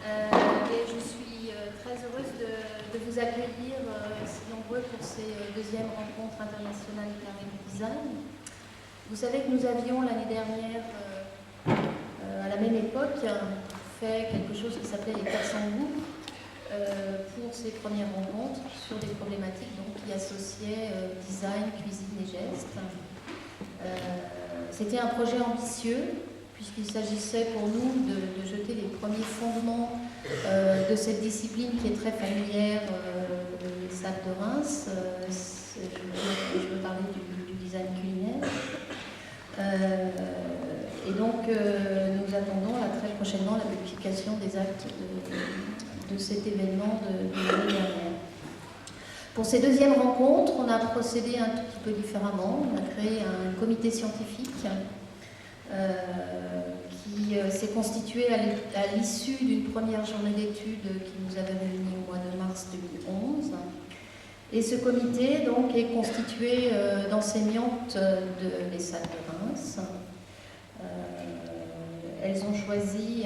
Et je suis très heureuse de vous accueillir si nombreux pour ces deuxièmes rencontres internationales carré du design. Vous savez que nous avions l'année dernière, à la même époque, fait quelque chose qui s'appelait les 400 groupes pour ces premières rencontres sur des problématiques donc, qui associaient design, cuisine et gestes. C'était un projet ambitieux, puisqu'il s'agissait pour nous de jeter les premiers fondements de cette discipline qui est très familière des salles de Reims. Je veux parler du design culinaire. Et donc, nous attendons là, très prochainement la publication des actes de cet événement de l'année dernière. Pour ces deuxièmes rencontres, on a procédé un tout petit peu différemment. On a créé un comité scientifique qui s'est constitué à l'issue d'une première journée d'études qui nous avait réunis au mois de mars 2011. Et ce comité donc, est constitué d'enseignantes de l'ESSAD de Reims. Elles ont choisi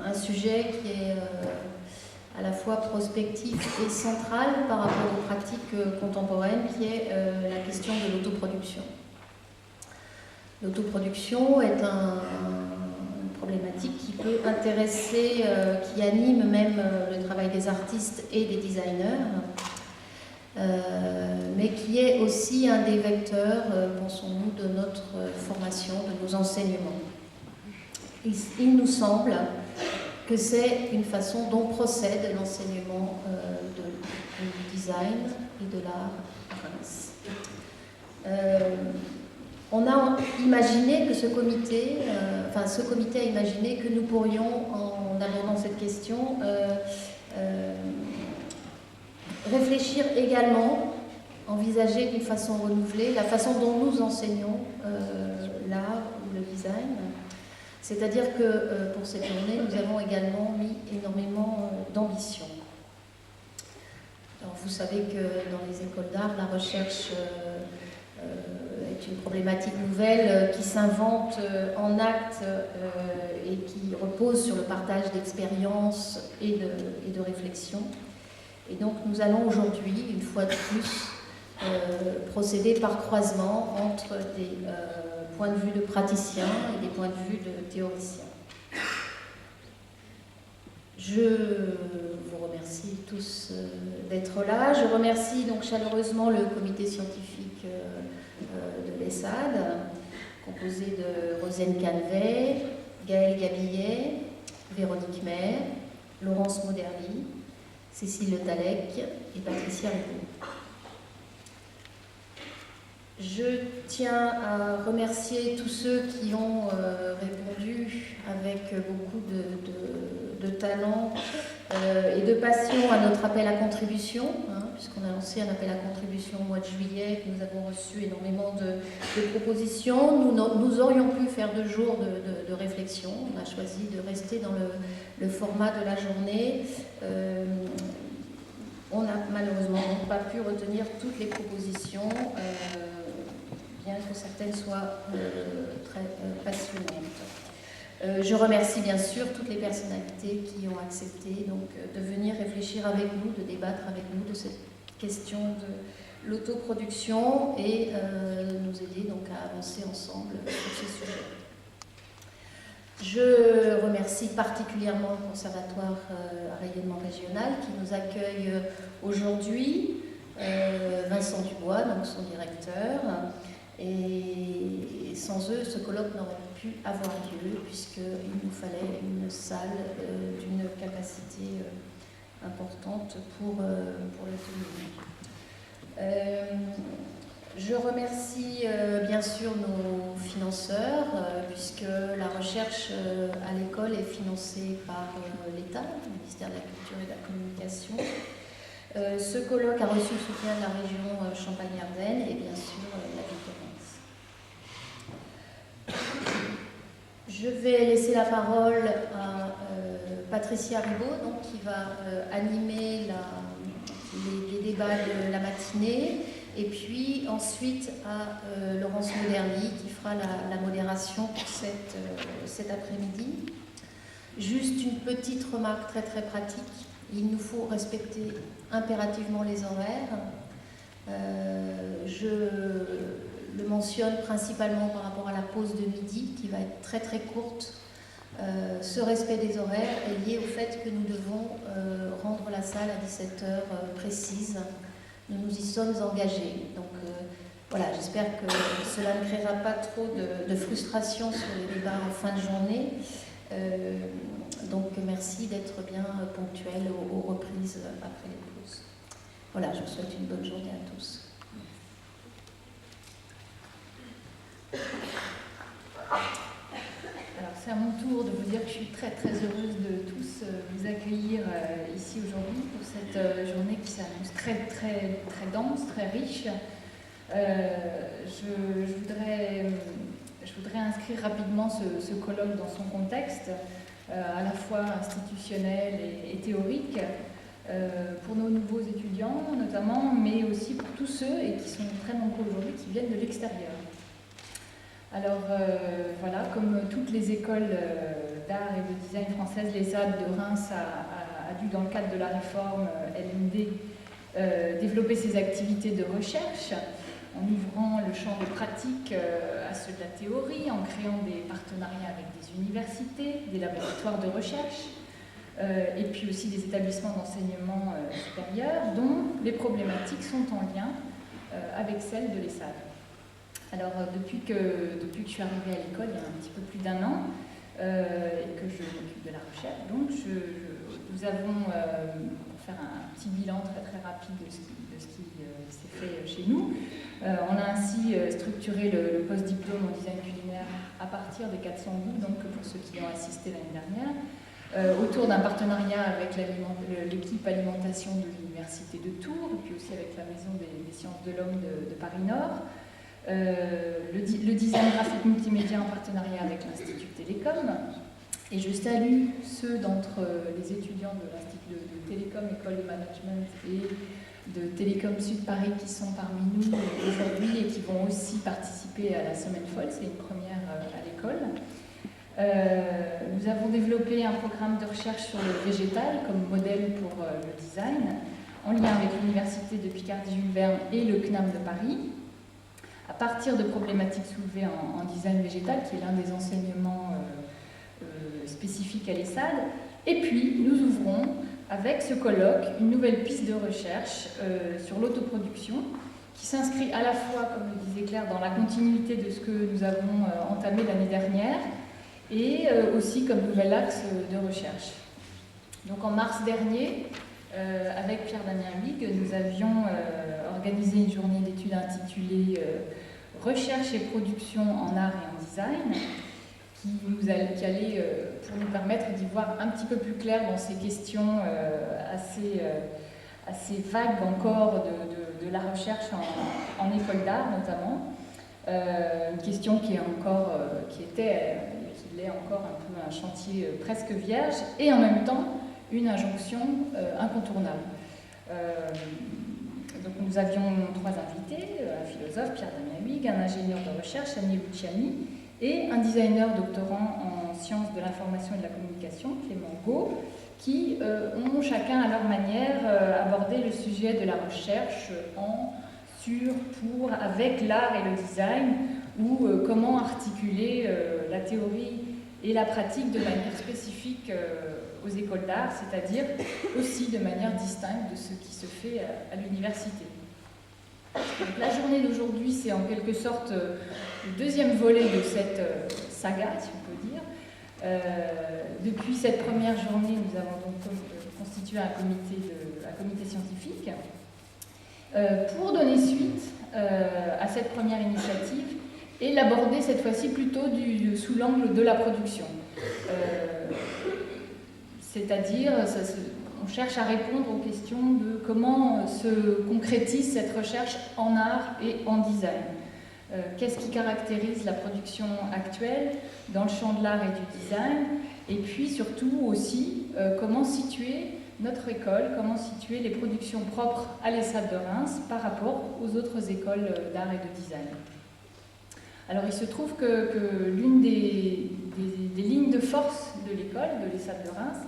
un sujet qui est à la fois prospectif et central par rapport aux pratiques contemporaines, qui est la question de l'autoproduction. L'autoproduction est une problématique qui peut intéresser, qui anime même le travail des artistes et des designers, mais qui est aussi un des vecteurs, pensons-nous, de notre formation, de nos enseignements. Il nous semble que c'est une façon dont procède l'enseignement du design et de l'art à Reims. On a imaginé que ce comité a imaginé que nous pourrions, en abordant cette question, réfléchir également, envisager d'une façon renouvelée la façon dont nous enseignons l'art ou le design. C'est-à-dire que pour cette journée, nous avons également mis énormément d'ambition. Alors, vous savez que dans les écoles d'art, la recherche est une problématique nouvelle qui s'invente en actes et qui repose sur le partage d'expériences et de réflexions. Et donc nous allons aujourd'hui, une fois de plus, procéder par croisement entre des points de vue de praticiens et des points de vue de théoriciens. Je vous remercie tous d'être là. Je remercie donc chaleureusement le comité scientifique de l'ESSAD, composé de Rosane Canvet, Gaëlle Gabillet, Véronique Maire, Laurence Moderly, Cécile Le Tallec et Patricia Rigaud. Je tiens à remercier tous ceux qui ont répondu avec beaucoup de talent et de passion à notre appel à contribution, puisqu'on a lancé un appel à contribution au mois de juillet, nous avons reçu énormément de propositions. Nous aurions pu faire 2 jours de réflexion. On a choisi de rester dans le format de la journée. On n'a malheureusement pas pu retenir toutes les propositions, bien que certaines soient très passionnantes. Je remercie bien sûr toutes les personnalités qui ont accepté donc, de venir réfléchir avec nous, de débattre avec nous de cette question de l'autoproduction et nous aider donc, à avancer ensemble sur ces sujets. Je remercie particulièrement le Conservatoire à rayonnement régional qui nous accueille aujourd'hui, Vincent Dubois, donc son directeur, et sans eux, ce colloque n'aurait pu avoir lieu puisqu'il nous fallait une salle d'une capacité importante pour le tenir. Je remercie bien sûr nos financeurs, puisque la recherche à l'école est financée par l'État, le ministère de la Culture et de la Communication. Ce colloque a reçu le soutien de la région Champagne-Ardenne et bien sûr la ville de Reims. Je vais laisser la parole à Patricia Rigaud, donc, qui va animer les débats de la matinée. Et puis ensuite à Laurence Moderly qui fera la modération pour cet après-midi. Juste une petite remarque très très pratique. Il nous faut respecter impérativement les horaires. Je le mentionne principalement par rapport à la pause de midi qui va être très très courte. Ce respect des horaires est lié au fait que nous devons rendre la salle à 17h précise. Nous nous y sommes engagés. Donc voilà, j'espère que cela ne créera pas trop de frustration sur les débats en fin de journée. Donc merci d'être bien ponctuel aux reprises après les pauses. Voilà, je vous souhaite une bonne journée à tous. Alors c'est à mon tour de vous dire que je suis très très heureuse de tous vous accueillir ici aujourd'hui pour cette journée qui s'annonce très très très dense, très riche. Je voudrais inscrire rapidement ce colloque dans son contexte, à la fois institutionnel et théorique, pour nos nouveaux étudiants notamment, mais aussi pour tous ceux, et qui sont très nombreux aujourd'hui, qui viennent de l'extérieur. Alors voilà, comme toutes les écoles d'art et de design françaises, l'ESAD de Reims a dû, dans le cadre de la réforme LMD, développer ses activités de recherche, en ouvrant le champ de pratique à ceux de la théorie, en créant des partenariats avec des universités, des laboratoires de recherche, et puis aussi des établissements d'enseignement supérieur, dont les problématiques sont en lien avec celles de l'ESAD. Alors, depuis que je suis arrivée à l'école, il y a un petit peu plus d'1 an, et que je m'occupe de la recherche, donc nous avons, pour faire un petit bilan très très rapide de ce qui s'est fait chez nous, on a ainsi structuré le post-diplôme en design culinaire à partir des 400 goûts, donc pour ceux qui ont assisté l'année dernière, autour d'un partenariat avec l'équipe alimentation de l'Université de Tours, et puis aussi avec la Maison des sciences de l'homme de Paris-Nord, le design graphique multimédia en partenariat avec l'Institut Télécom. Et je salue ceux d'entre les étudiants de l'Institut de Télécom, École de Management et de Télécom Sud Paris qui sont parmi nous aujourd'hui et qui vont aussi participer à la Semaine Folle, c'est une première à l'école. Nous avons développé un programme de recherche sur le végétal comme modèle pour le design, en lien avec l'Université de Picardie-Jules Verne et le CNAM de Paris, à partir de problématiques soulevées en design végétal, qui est l'un des enseignements spécifiques à l'ESAD. Et puis, nous ouvrons, avec ce colloque, une nouvelle piste de recherche sur l'autoproduction, qui s'inscrit à la fois, comme le disait Claire, dans la continuité de ce que nous avons entamé l'année dernière, et aussi comme nouvel axe de recherche. Donc en mars dernier, avec Pierre-Damien Huyghe, nous avions organisé une journée d'études intitulée Recherche et production en art et en design, qui allait pour nous permettre d'y voir un petit peu plus clair dans ces questions assez vagues encore de la recherche en école d'art notamment. Une question qui est encore un peu un chantier presque vierge, et en même temps une injonction incontournable. Donc nous avions 3 invités, un philosophe, Pierre-Damien Huyghe, un ingénieur de recherche, Annie Luciani, et un designer doctorant en sciences de l'information et de la communication, Clément Gau, qui ont chacun à leur manière abordé le sujet de la recherche avec l'art et le design, ou comment articuler la théorie et la pratique de manière spécifique aux écoles d'art, c'est-à-dire aussi de manière distincte de ce qui se fait à l'université. Donc, la journée d'aujourd'hui, c'est en quelque sorte le deuxième volet de cette saga, si on peut dire. Depuis cette première journée, nous avons donc constitué un comité scientifique pour donner suite à cette première initiative et l'aborder cette fois-ci plutôt sous l'angle de la production. C'est-à-dire, on cherche à répondre aux questions de comment se concrétise cette recherche en art et en design. Qu'est-ce qui caractérise la production actuelle dans le champ de l'art et du design, et puis surtout aussi comment situer notre école, comment situer les productions propres à l'ESAD de Reims par rapport aux autres écoles d'art et de design. Alors il se trouve que l'une des des lignes de force de l'école, de l'ESSAD de Reims.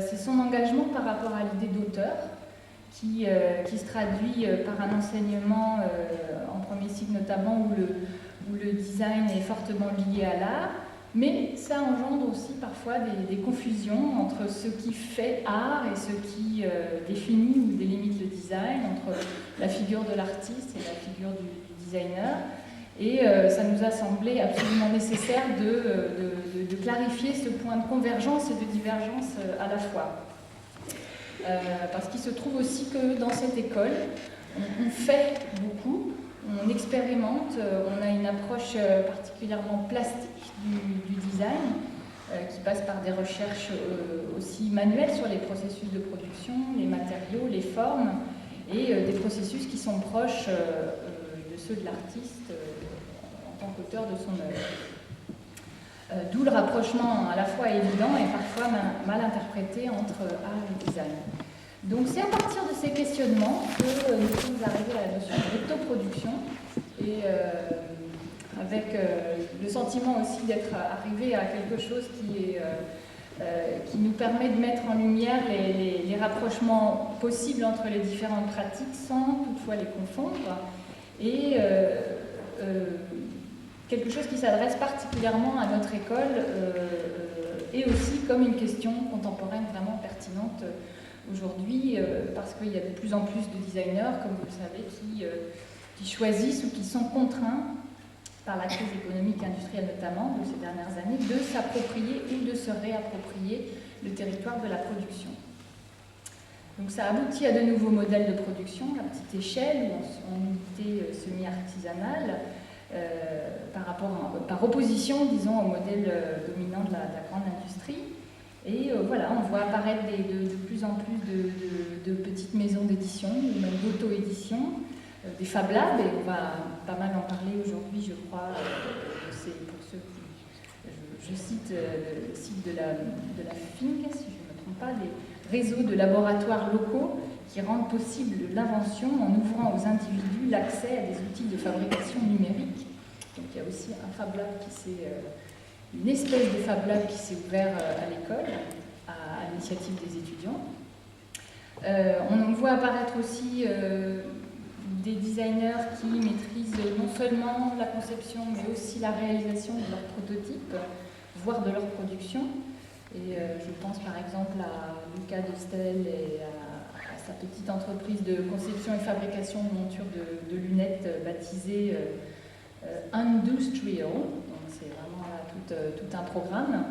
C'est son engagement par rapport à l'idée d'auteur, qui se traduit par un enseignement en premier cycle notamment où le design est fortement lié à l'art, mais ça engendre aussi parfois des confusions entre ce qui fait art et ce qui définit ou délimite le design, entre la figure de l'artiste et la figure du designer. Et ça nous a semblé absolument nécessaire de clarifier ce point de convergence et de divergence à la fois. Parce qu'il se trouve aussi que dans cette école, on fait beaucoup, on expérimente, on a une approche particulièrement plastique du design, qui passe par des recherches aussi manuelles sur les processus de production, les matériaux, les formes, et des processus qui sont proches de ceux de l'artiste en tant qu'auteur de son œuvre. D'où le rapprochement à la fois évident et parfois mal interprété entre art et design. Donc c'est à partir de ces questionnements que nous sommes arrivés à la notion d'autoproduction et avec le sentiment aussi d'être arrivé à quelque chose qui nous permet de mettre en lumière les rapprochements possibles entre les différentes pratiques sans toutefois les confondre, et quelque chose qui s'adresse particulièrement à notre école et aussi comme une question contemporaine vraiment pertinente aujourd'hui, parce qu'il y a de plus en plus de designers, comme vous le savez, qui choisissent ou qui sont contraints par la crise économique et industrielle notamment de ces dernières années, de s'approprier ou de se réapproprier le territoire de la production. Donc ça aboutit à de nouveaux modèles de production à petite échelle ou en unité semi-artisanale, par opposition, disons, au modèle dominant de la grande industrie. Et voilà, on voit apparaître de plus en plus de petites maisons d'édition, ou même d'auto-édition, des Fab Labs, et on va pas mal en parler aujourd'hui, je crois. C'est pour ceux qui... Je cite le site de la FINC, si je ne me trompe pas, des réseaux de laboratoires locaux qui rendent possible l'invention en ouvrant aux individus l'accès à des outils de fabrication numérique. Donc il y a aussi un Fab Lab une espèce de Fab Lab qui s'est ouvert à l'école, à l'initiative des étudiants. On voit apparaître aussi des designers qui maîtrisent non seulement la conception, mais aussi la réalisation de leurs prototypes, voire de leur production. Et je pense par exemple à Lucas Dostel et à sa petite entreprise de conception et fabrication de montures de lunettes baptisée Industrial. Donc c'est vraiment tout un programme.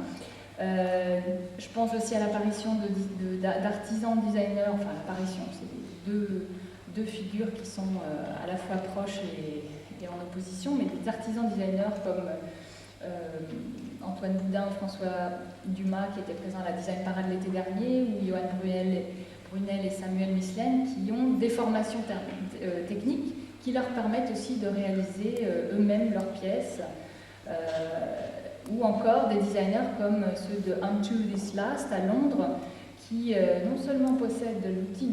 Je pense aussi à l'apparition d'artisans designers, enfin l'apparition, c'est deux figures qui sont à la fois proches et en opposition, mais des artisans designers comme Antoine Boudin, François Dumas qui étaient présents à la Design Parade l'été dernier, ou Johan Brunel et Samuel Mislaine, qui ont des formations techniques qui leur permettent aussi de réaliser eux-mêmes leurs pièces, ou encore des designers comme ceux de Unto This Last à Londres, qui non seulement possèdent l'outil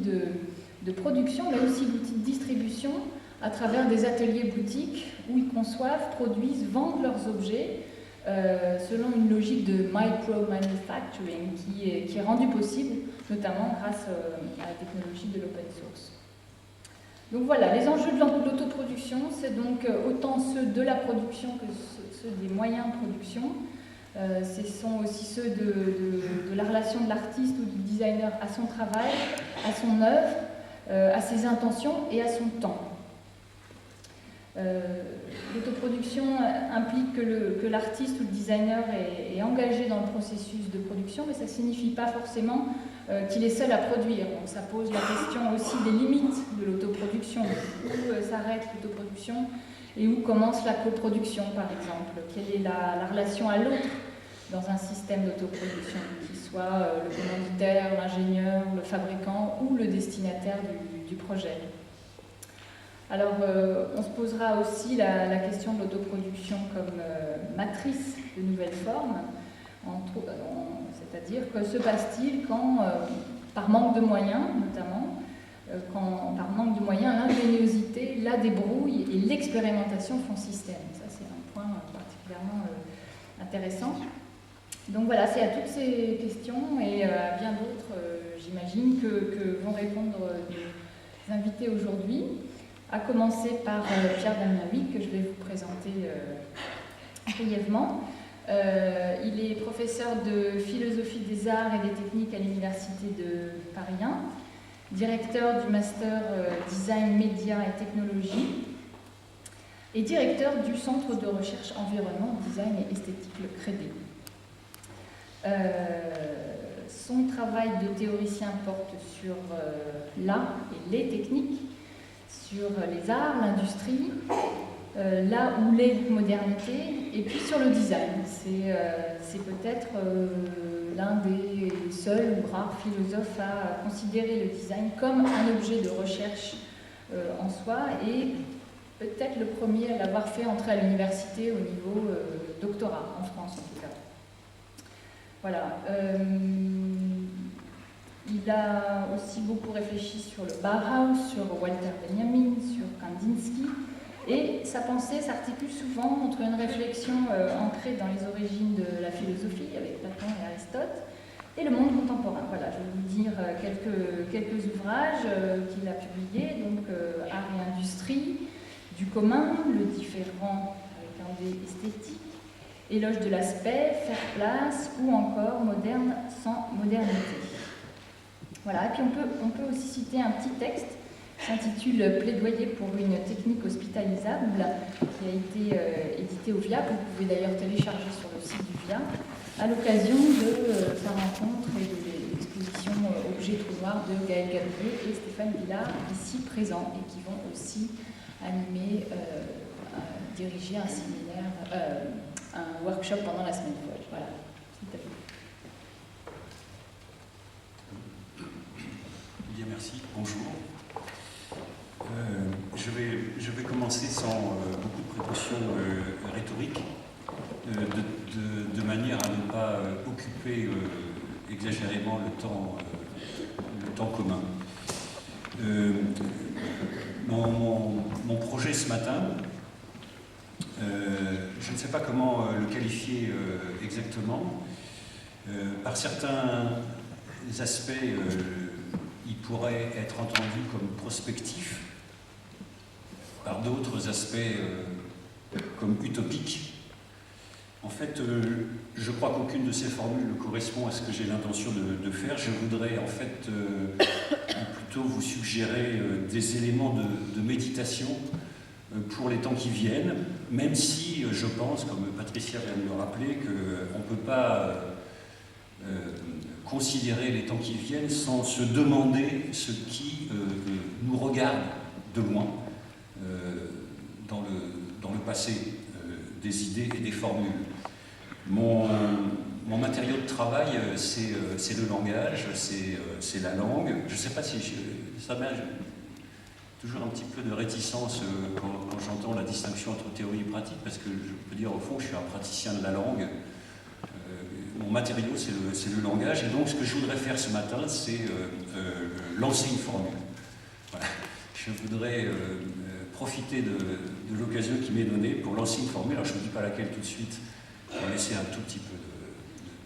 de production, mais aussi l'outil de distribution à travers des ateliers boutiques où ils conçoivent, produisent, vendent leurs objets selon une logique de micro-manufacturing qui est rendue possible notamment grâce à la technologie de l'open source. Donc voilà, les enjeux de l'autoproduction, c'est donc autant ceux de la production que ceux des moyens de production. Ce sont aussi ceux de la relation de l'artiste ou du designer à son travail, à son œuvre, à ses intentions et à son temps. L'autoproduction implique que l'artiste ou le designer est engagé dans le processus de production, mais ça ne signifie pas forcément qu'il est seul à produire. Donc ça pose la question aussi des limites de l'autoproduction. Où s'arrête l'autoproduction et où commence la coproduction, par exemple. Quelle est la relation à l'autre dans un système d'autoproduction, qu'il soit le commanditaire, l'ingénieur, le fabricant ou le destinataire du projet. Alors, on se posera aussi la question de l'autoproduction comme matrice de nouvelles formes, c'est-à-dire que se passe-t-il quand, par manque de moyens notamment, quand par manque de moyens, l'ingéniosité, la débrouille et l'expérimentation font système. Ça, c'est un point particulièrement intéressant. Donc voilà, c'est à toutes ces questions et à bien d'autres, j'imagine, que vont répondre les invités aujourd'hui, à commencer par Pierre Damien-Wick, que je vais vous présenter brièvement. Il est professeur de philosophie des arts et des techniques à l'Université de Paris 1, directeur du master design, médias et technologie et directeur du centre de recherche environnement, design et esthétique, le CREDE. Son travail de théoricien porte sur l'art et les techniques, sur les arts, l'industrie, là où les modernités, et puis sur le design. C'est peut-être l'un des seuls ou rares philosophes à considérer le design comme un objet de recherche en soi, et peut-être le premier à l'avoir fait entrer à l'université au niveau doctorat, en France en tout cas. Voilà. Il a aussi beaucoup réfléchi sur le Bauhaus, sur Walter Benjamin, sur Kandinsky, et sa pensée s'articule souvent entre une réflexion ancrée dans les origines de la philosophie, avec Platon et Aristote, et le monde contemporain. Voilà, je vais vous dire quelques ouvrages qu'il a publiés, donc Art et Industrie, Du commun, Le différent avec un D esthétique, Éloge de l'aspect, Faire place, ou encore Moderne sans modernité. Voilà, et puis on peut aussi citer un petit texte qui s'intitule Plaidoyer pour une technique hospitalisable, qui a été édité au VIA, que vous pouvez d'ailleurs télécharger sur le site du VIA, à l'occasion de sa rencontre et de l'exposition Objet Trou Noir de Gaël Gabriel et Stéphane Villard, ici présents, et qui vont aussi animer, diriger un séminaire, un workshop pendant la semaine folle. Voilà, tout à fait. Bien, merci. Bonjour. Je vais commencer sans beaucoup de précautions rhétoriques, de manière à ne pas occuper exagérément le temps commun. Mon projet ce matin, je ne sais pas comment le qualifier exactement. Par certains aspects, il pourrait être entendu comme prospectif, par d'autres aspects comme utopique. En fait, je crois qu'aucune de ces formules correspond à ce que j'ai l'intention de faire. Je voudrais en fait plutôt vous suggérer des éléments de méditation pour les temps qui viennent, même si je pense, comme Patricia vient de le rappeler, qu'on ne peut pas considérer les temps qui viennent sans se demander ce qui nous regarde de loin dans le passé des idées et des formules. Mon matériau de travail, c'est le langage, c'est la langue. Je ne sais pas si ça m'a toujours un petit peu de réticence quand j'entends la distinction entre théorie et pratique, parce que je peux dire au fond, je suis un praticien de la langue. Mon matériau, c'est le langage, et donc ce que je voudrais faire ce matin, c'est lancer une formule. Voilà. Je voudrais profiter de l'occasion qui m'est donnée pour lancer une formule. Alors je ne vous dis pas laquelle tout de suite, pour laisser un tout petit peu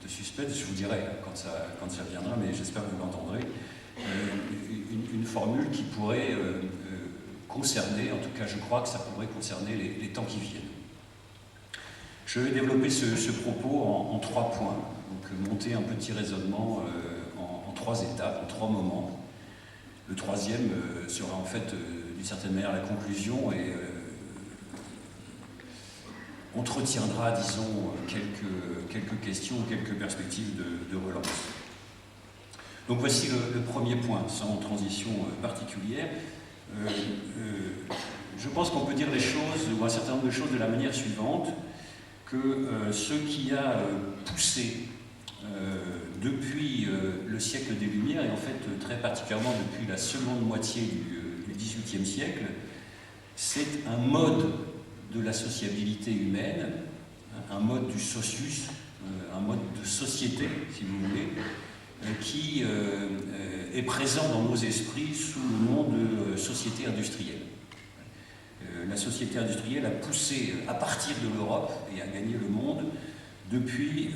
de suspense, je vous dirai quand ça viendra, mais j'espère que vous l'entendrez. Une formule qui pourrait concerner, en tout cas je crois que ça pourrait concerner les temps qui viennent. Je vais développer ce propos en 3 points, donc monter un petit raisonnement en 3 étapes, en 3 moments. Le troisième sera en fait d'une certaine manière la conclusion et entretiendra, disons, quelques questions, quelques perspectives de relance. Donc voici le premier point, sans transition particulière. Je pense qu'on peut dire les choses, ou un certain nombre de choses, de la manière suivante, que ce qui a poussé depuis le siècle des Lumières, et en fait très particulièrement depuis la seconde moitié du XVIIIe siècle, c'est un mode de la sociabilité humaine, un mode du socius, un mode de société, si vous voulez, qui est présent dans nos esprits sous le nom de société industrielle. La société industrielle a poussé, à partir de l'Europe et a gagné le monde, depuis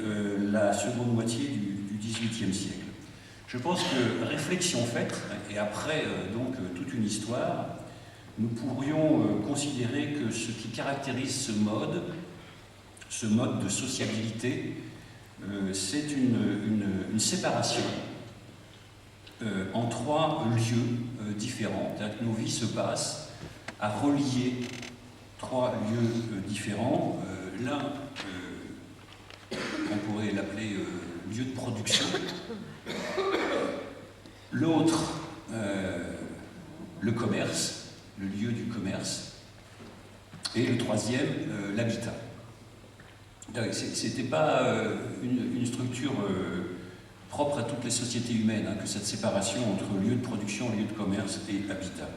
la seconde moitié du XVIIIe siècle. Je pense que, réflexion faite, et après donc toute une histoire, nous pourrions considérer que ce qui caractérise ce mode de sociabilité, c'est une séparation en 3 lieux différents. C'est-à-dire que nos vies se passent à relier 3 lieux différents. L'un, on pourrait l'appeler lieu de production. L'autre, le commerce, le lieu du commerce. Et le troisième, l'habitat. C'était pas une structure propre à toutes les sociétés humaines, hein, que cette séparation entre lieu de production, lieu de commerce et habitat.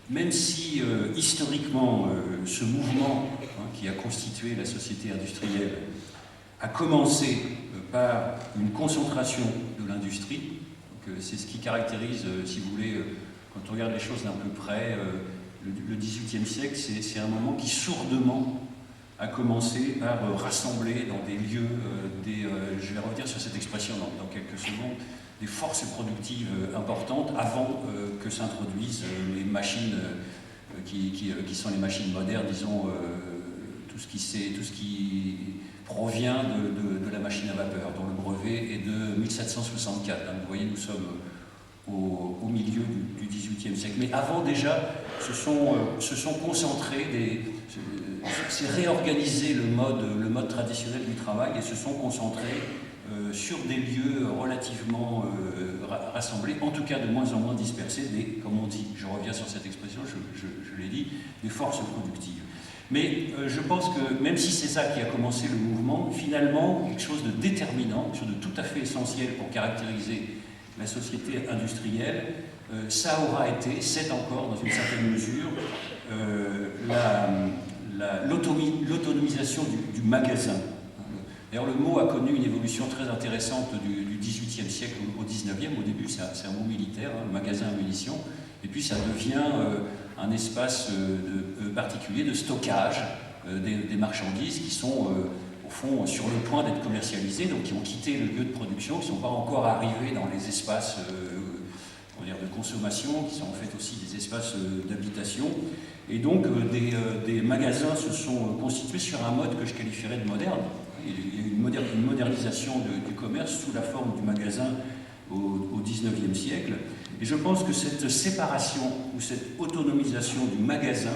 Même si historiquement ce mouvement qui a constitué la société industrielle a commencé par une concentration de l'industrie, c'est ce qui caractérise, si vous voulez, quand on regarde les choses d'un peu près, le XVIIIe siècle, c'est un moment qui sourdement a commencé par rassembler dans des lieux, je vais revenir sur cette expression dans quelques secondes, des forces productives importantes avant que s'introduisent les machines qui sont les machines modernes, disons, tout ce qui provient de la machine à vapeur, dont le brevet est de 1764. Hein, vous voyez, nous sommes au milieu du XVIIIe siècle. Mais avant déjà, se sont concentrés, c'est réorganiser le mode traditionnel du travail et se sont concentrés sur des lieux relativement rassemblés, en tout cas de moins en moins dispersés, comme on dit, je reviens sur cette expression, je l'ai dit, des forces productives. Mais je pense que même si c'est ça qui a commencé le mouvement, finalement, quelque chose de déterminant, quelque chose de tout à fait essentiel pour caractériser la société industrielle, ça aura été, c'est encore dans une certaine mesure, l'autonomisation du magasin. D'ailleurs, le mot a connu une évolution très intéressante du XVIIIe siècle au XIXe. Au début, c'est un mot militaire, hein, le magasin à munitions, et puis ça devient un espace particulier de stockage des marchandises qui sont au fond sur le point d'être commercialisées, donc qui ont quitté le lieu de production, qui ne sont pas encore arrivés dans les espaces de consommation, qui sont en fait aussi des espaces d'habitation. Et donc des magasins se sont constitués sur un mode que je qualifierais de moderne. Il y a eu une modernisation du commerce sous la forme du magasin au XIXe siècle. Et je pense que cette séparation ou cette autonomisation du magasin,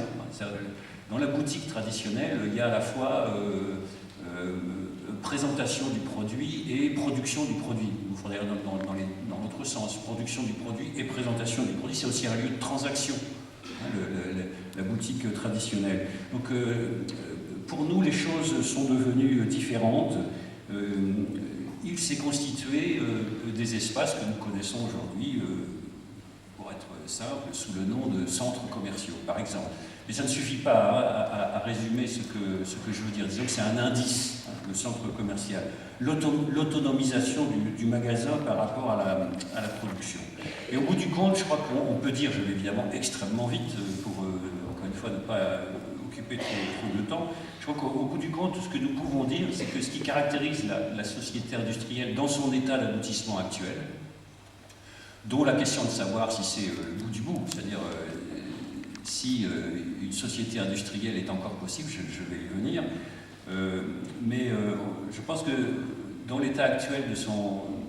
dans la boutique traditionnelle, il y a à la fois présentation du produit et production du produit. Il faudrait dans l'autre sens, production du produit et présentation du produit. C'est aussi un lieu de transaction, la boutique traditionnelle. Donc pour nous, les choses sont devenues différentes. Il s'est constitué des espaces que nous connaissons aujourd'hui, pour être simple, sous le nom de centres commerciaux, par exemple. Mais ça ne suffit pas à résumer ce que je veux dire. Disons que c'est un indice, hein, le centre commercial. L'autonomisation du magasin par rapport à la production. Et au bout du compte, je crois qu'on peut dire, je vais évidemment extrêmement vite pour, encore une fois, ne pas occuper trop de temps, je crois qu'au bout du compte, ce que nous pouvons dire, c'est que ce qui caractérise la société industrielle dans son état d'aboutissement actuel, dont la question de savoir si c'est le bout du bout, c'est-à-dire si une société industrielle est encore possible, je vais y venir, mais je pense que dans l'état actuel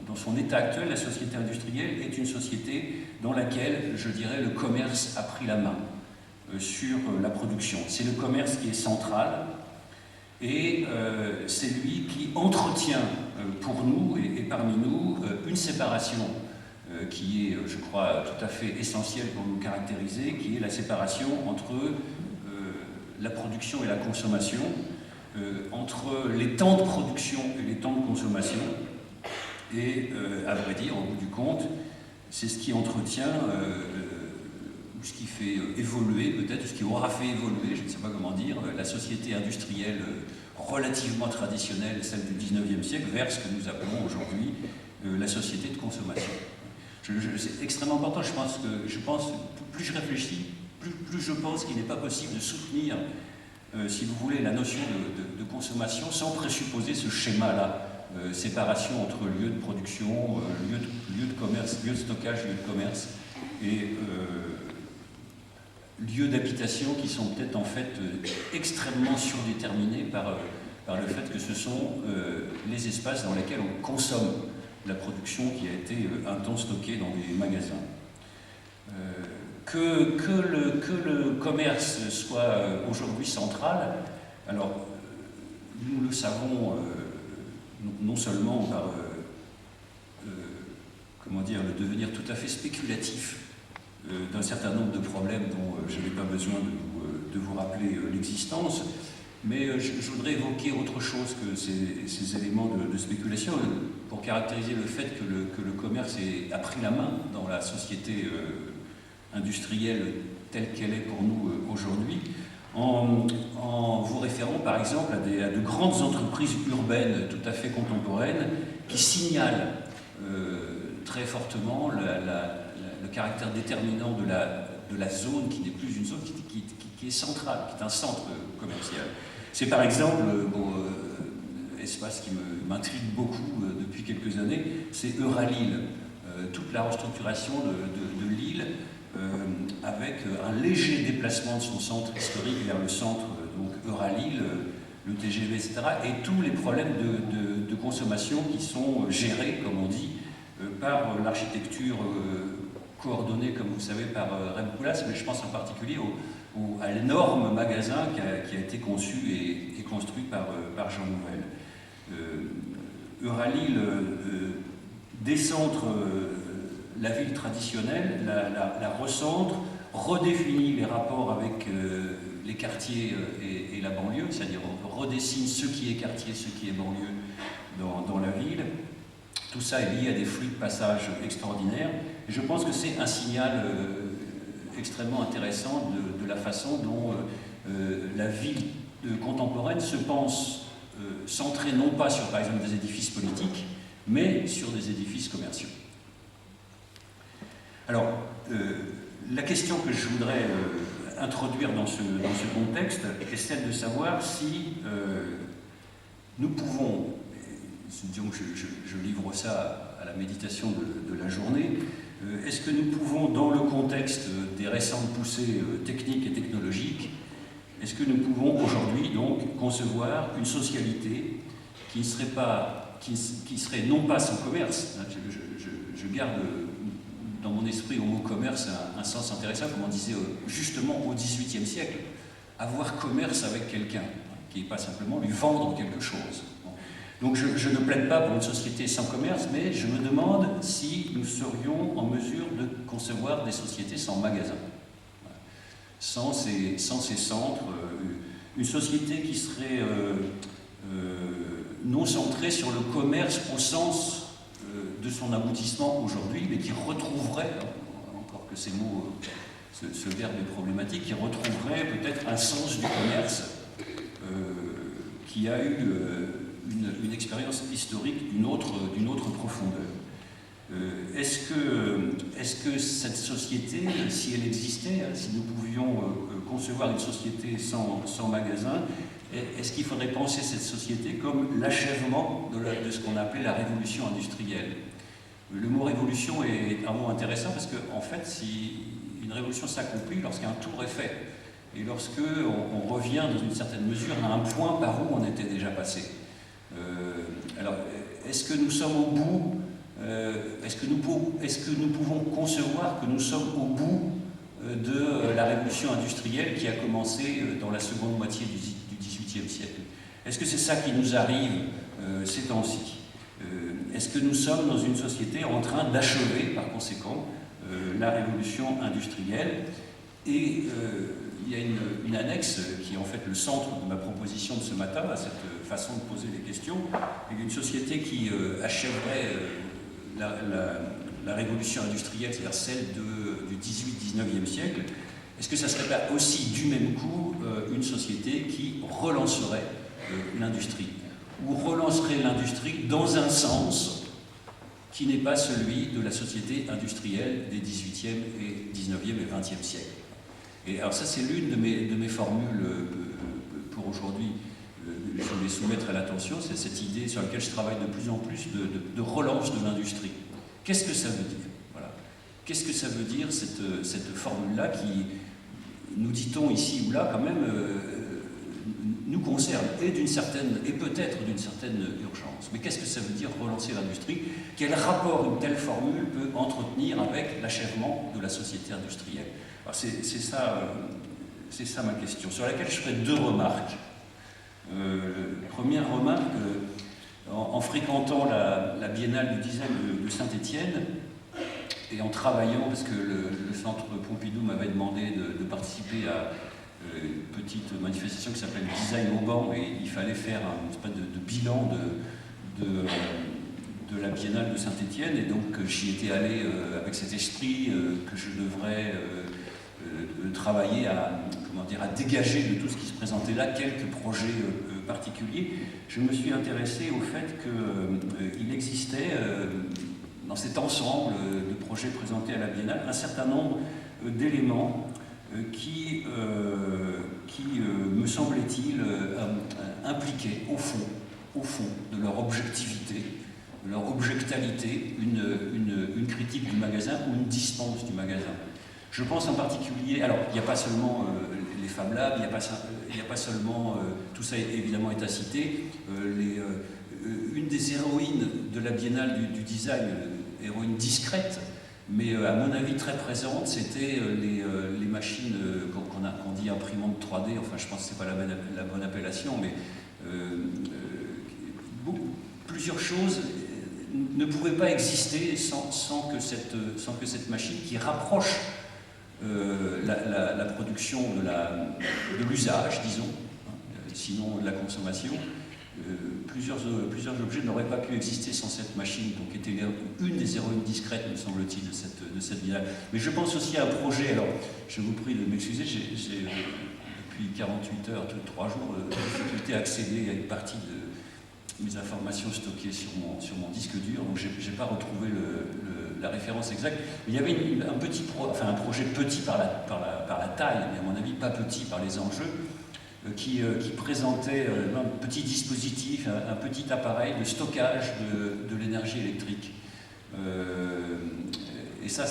dans son état actuel, la société industrielle est une société dans laquelle, je dirais, le commerce a pris la main sur la production. C'est le commerce qui est central et c'est lui qui entretient pour nous et parmi nous une séparation qui est, je crois, tout à fait essentielle pour nous caractériser, qui est la séparation entre la production et la consommation, entre les temps de production et les temps de consommation. Et à vrai dire, au bout du compte, c'est ce qui entretient, ou ce qui fait évoluer, peut-être, ce qui aura fait évoluer, je ne sais pas comment dire, la société industrielle relativement traditionnelle, celle du XIXe siècle, vers ce que nous appelons aujourd'hui la société de consommation. C'est extrêmement important, je pense, plus je réfléchis, plus je pense qu'il n'est pas possible de soutenir si vous voulez, la notion de consommation sans présupposer ce schéma-là. Séparation entre lieu de production, lieu de commerce, lieu de stockage, lieu de commerce, et lieux d'habitation qui sont peut-être en fait extrêmement surdéterminés par le fait que ce sont les espaces dans lesquels on consomme la production qui a été un temps stockée dans des magasins. Que le commerce soit aujourd'hui central, alors nous le savons non seulement par comment dire, le devenir tout à fait spéculatif d'un certain nombre de problèmes dont je n'ai pas besoin de vous rappeler l'existence, mais je voudrais évoquer autre chose que ces éléments de spéculation pour caractériser le fait que le commerce a pris la main dans la société industrielle telle qu'elle est pour nous aujourd'hui, en vous référant par exemple à de grandes entreprises urbaines tout à fait contemporaines qui signalent très fortement le caractère déterminant de la zone qui n'est plus une zone, qui est centrale, qui est un centre commercial. C'est par exemple, espace qui m'intrigue beaucoup depuis quelques années, c'est Euralil, toute la restructuration de l'île, avec un léger déplacement de son centre historique vers le centre, donc Euralil, le TGV, etc., et tous les problèmes de consommation qui sont gérés, comme on dit, par l'architecture coordonnée, comme vous savez, par Rem Koolhaas, mais je pense en particulier à l'énorme magasin qui a été conçu et construit par Jean Nouvel. Euralil décentre la ville traditionnelle, la recentre, redéfinit les rapports avec les quartiers et la banlieue, c'est-à-dire on redessine ce qui est quartier, ce qui est banlieue dans la ville. Tout ça est lié à des flux de passage extraordinaires. Et je pense que c'est un signal extrêmement intéressant de la façon dont la ville contemporaine se pense centrée non pas sur, par exemple, des édifices politiques, mais sur des édifices commerciaux. Alors, la question que je voudrais introduire dans ce contexte est celle de savoir si nous pouvons, disons que je livre ça à la méditation de la journée, est-ce que nous pouvons, dans le contexte des récentes poussées techniques et technologiques, est-ce que nous pouvons aujourd'hui donc concevoir une socialité qui serait non pas sans commerce, je garde dans mon esprit au mot commerce un sens intéressant, comme on disait justement au XVIIIe siècle, avoir commerce avec quelqu'un, qui n'est pas simplement lui vendre quelque chose. Donc je ne plaide pas pour une société sans commerce, mais je me demande si nous serions en mesure de concevoir des sociétés sans magasins, sans ces centres, une société qui serait non centrée sur le commerce au sens de son aboutissement aujourd'hui, mais qui retrouverait, encore que ces mots, ce verbe est problématique, qui retrouverait peut-être un sens du commerce qui a eu une expérience historique d'une autre profondeur. Est-ce que cette société, si elle existait, si nous pouvions concevoir une société sans magasin, est-ce qu'il faudrait penser cette société comme l'achèvement de ce qu'on appelait la révolution industrielle? Le mot révolution est un mot intéressant parce qu'en fait, si une révolution s'accomplit lorsqu'un tour est fait et lorsque on revient dans une certaine mesure à un point par où on était déjà passé. Alors, est-ce que nous sommes au bout? Est-ce que nous pouvons concevoir que nous sommes au bout de la révolution industrielle qui a commencé dans la seconde moitié du XVIIIe siècle? Est-ce que c'est ça qui nous arrive ces temps-ci? Est-ce que nous sommes dans une société en train d'achever, par conséquent, la révolution industrielle? Et il y a une annexe qui est en fait le centre de ma proposition de ce matin, à cette façon de poser des questions, et une société qui achèverait la révolution industrielle, c'est-à-dire celle du 18-19e siècle. Est-ce que ça ne serait pas aussi du même coup une société qui relancerait l'industrie, ou relancerait l'industrie dans un sens qui n'est pas celui de la société industrielle des 18e et 19e et 20e siècles? Et alors ça, c'est l'une de mes formules pour aujourd'hui, je voulais soumettre à l'attention, c'est cette idée sur laquelle je travaille de plus en plus de relance de l'industrie. Qu'est-ce que ça veut dire? Voilà. Qu'est-ce que ça veut dire, cette formule-là qui, nous dit-on ici ou là, quand même, nous concerne, et peut-être d'une certaine urgence. Mais qu'est-ce que ça veut dire relancer l'industrie? Quel rapport une telle formule peut entretenir avec l'achèvement de la société industrielle? C'est ça ma question, sur laquelle je ferai deux remarques. Première remarque, en fréquentant la Biennale du design de Saint-Étienne, et en travaillant, parce que le Centre Pompidou m'avait demandé de participer à une petite manifestation qui s'appelle Design au banc, et il fallait faire une espèce de bilan de la Biennale de Saint-Étienne, et donc j'y étais allé avec cet esprit que je devrais travailler à dégager de tout ce qui se présentait là quelques projets particuliers. Je me suis intéressé au fait qu'il existait dans cet ensemble de projets présentés à la Biennale un certain nombre d'éléments qui me semblait-il, impliquaient au fond de leur objectivité, de leur objectalité, une critique du magasin ou une dispense du magasin. Je pense en particulier, alors il n'y a pas seulement les Fab Labs, il n'y a pas seulement, tout ça évidemment est à citer, une des héroïnes de la Biennale du design, héroïne discrète, mais à mon avis très présente, c'était les machines qu'on dit imprimantes 3D, enfin je pense que ce n'est pas la bonne appellation, mais plusieurs choses ne pourraient pas exister sans que cette machine qui rapproche la production de l'usage, disons, sinon de la consommation, plusieurs objets n'auraient pas pu exister sans cette machine, donc était une des héroïnes discrètes, me semble-t-il, de cette biennale. Mais je pense aussi à un projet, alors je vous prie de m'excuser, j'ai depuis 48 heures, 3 jours, difficulté à accéder à une partie de mes informations stockées sur mon disque dur, donc je n'ai pas retrouvé la référence exacte. Mais il y avait un projet petit par la taille, mais à mon avis pas petit par les enjeux, qui présentait un petit dispositif, un petit appareil de stockage de l'énergie électrique. Et ça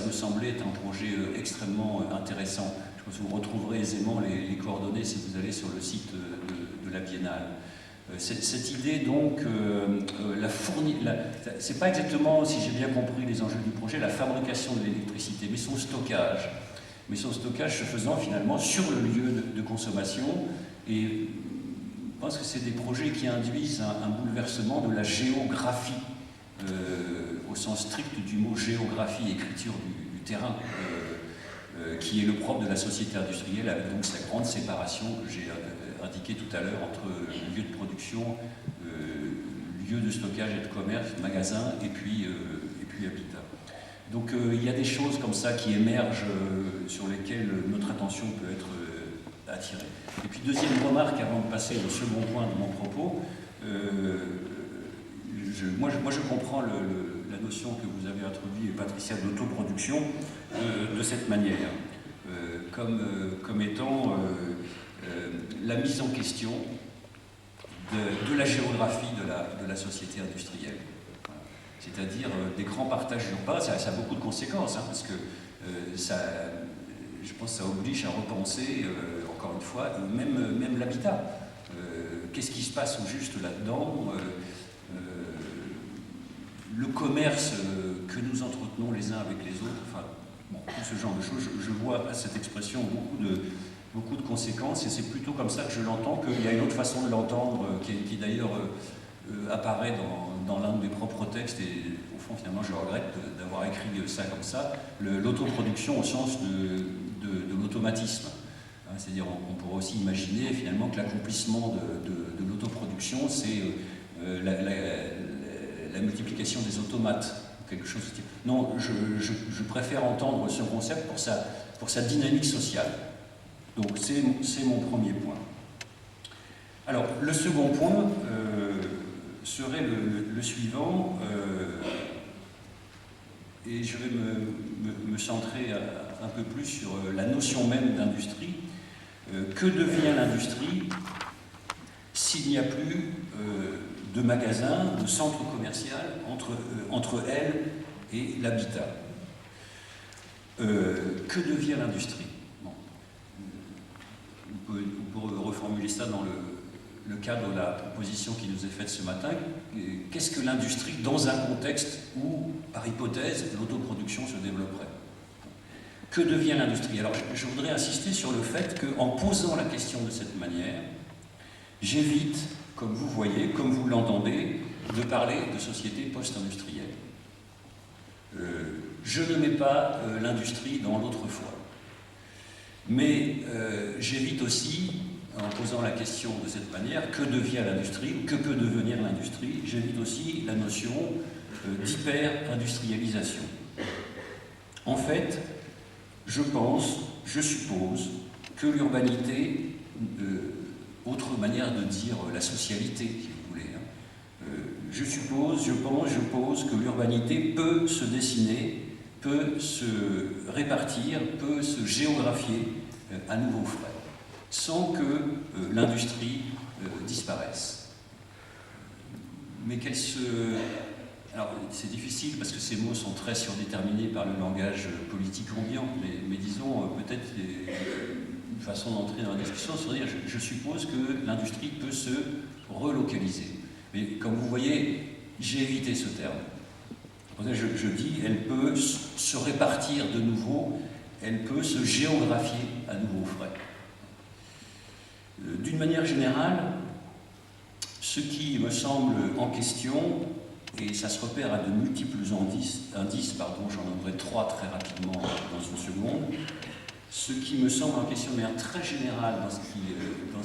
me semblait être un projet extrêmement intéressant. Je pense que vous retrouverez aisément les coordonnées si vous allez sur le site de la Biennale. Cette idée, donc, c'est pas exactement, si j'ai bien compris les enjeux du projet, la fabrication de l'électricité, mais son stockage. Mais son stockage se faisant finalement sur le lieu de consommation. Et je pense que c'est des projets qui induisent un bouleversement de la géographie, au sens strict du mot géographie, écriture du terrain, qui est le propre de la société industrielle, avec donc sa grande séparation que j'ai indiquée tout à l'heure entre lieu de production, lieu de stockage et de commerce, magasin, et puis habitat. Donc il y a des choses comme ça qui émergent, sur lesquelles notre attention peut être attirée. Et puis deuxième remarque, avant de passer au second point de mon propos, moi je comprends la notion que vous avez introduite, Patricia, d'autoproduction de cette manière, comme étant la mise en question de la géographie de la société industrielle. C'est-à-dire des grands partages urbains, ça a beaucoup de conséquences, hein, parce que je pense que ça oblige à repenser, encore une fois, même l'habitat. Qu'est-ce qui se passe au juste là-dedans? Le commerce que nous entretenons les uns avec les autres, enfin, tout ce genre de choses, je vois à cette expression beaucoup de conséquences, et c'est plutôt comme ça que je l'entends, qu'il y a une autre façon de l'entendre, qui d'ailleurs apparaît dans l'un de mes propres textes, et au fond finalement je regrette d'avoir écrit ça comme ça, l'autoproduction au sens de l'automatisme. Hein, c'est-à-dire on pourrait aussi imaginer finalement que l'accomplissement de l'autoproduction, c'est la multiplication des automates, quelque chose de type. Non, je préfère entendre ce concept pour sa dynamique sociale. Donc c'est mon premier point. Alors le second point serait le suivant, et je vais me centrer un peu plus sur la notion même d'industrie. Que devient l'industrie s'il n'y a plus de magasins, de centres commerciaux entre elle et l'habitat? Que devient l'industrie? Bon. On peut reformuler ça dans le cadre de la proposition qui nous est faite ce matin. Qu'est-ce que l'industrie dans un contexte où, par hypothèse, l'autoproduction se développerait? Que devient l'industrie? Alors, je voudrais insister sur le fait qu'en posant la question de cette manière, j'évite, comme vous voyez, comme vous l'entendez, de parler de société post-industrielle. Je ne mets pas l'industrie dans l'autrefois. Mais j'évite aussi, en posant la question de cette manière, que devient l'industrie, ou que peut devenir l'industrie, j'évite aussi la notion d'hyper-industrialisation. En fait, je suppose que l'urbanité, autre manière de dire la socialité, si vous voulez, je pose que l'urbanité peut se dessiner, peut se répartir, peut se géographier à nouveau frais, sans que l'industrie disparaisse. Mais qu'elle se... Alors, c'est difficile parce que ces mots sont très surdéterminés par le langage politique ambiant, mais disons peut-être une façon d'entrer dans la discussion, c'est de dire je suppose que l'industrie peut se relocaliser. Mais comme vous voyez, j'ai évité ce terme. Je dis elle peut se répartir de nouveau, elle peut se géographier à nouveau frais. D'une manière générale, ce qui me semble en question, et ça se repère à de multiples indices, j'en donnerai 3 très rapidement dans une seconde. Ce qui me semble en question de manière très générale dans ce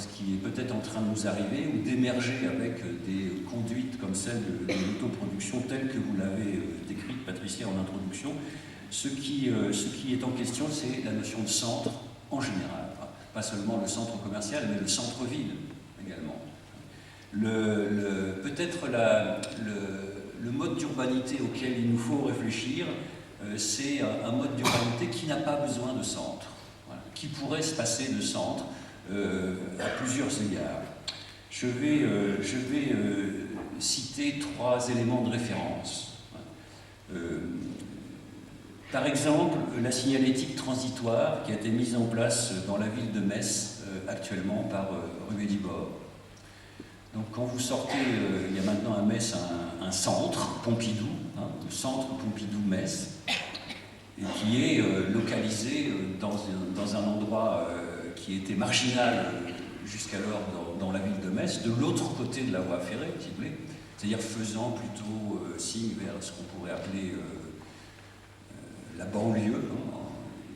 qui est peut-être en train de nous arriver ou d'émerger avec des conduites comme celle de l'autoproduction telle que vous l'avez décrite, Patricia, en introduction, ce qui est en question, c'est la notion de centre en général. Pas seulement le centre commercial, mais le centre-ville également. Peut-être le mode d'urbanité auquel il nous faut réfléchir, c'est un mode d'urbanité qui n'a pas besoin de centre, voilà, qui pourrait se passer de centre à plusieurs égards. Je vais citer 3 éléments de référence. Par exemple, la signalétique transitoire qui a été mise en place dans la ville de Metz actuellement par Ruée Dibord. Donc quand vous sortez, il y a maintenant à Metz un centre Pompidou, le centre Pompidou-Metz, et qui est localisé dans un endroit qui était marginal jusqu'alors dans la ville de Metz, de l'autre côté de la voie ferrée, si vous voulez, c'est-à-dire faisant plutôt signe vers ce qu'on pourrait appeler la banlieue,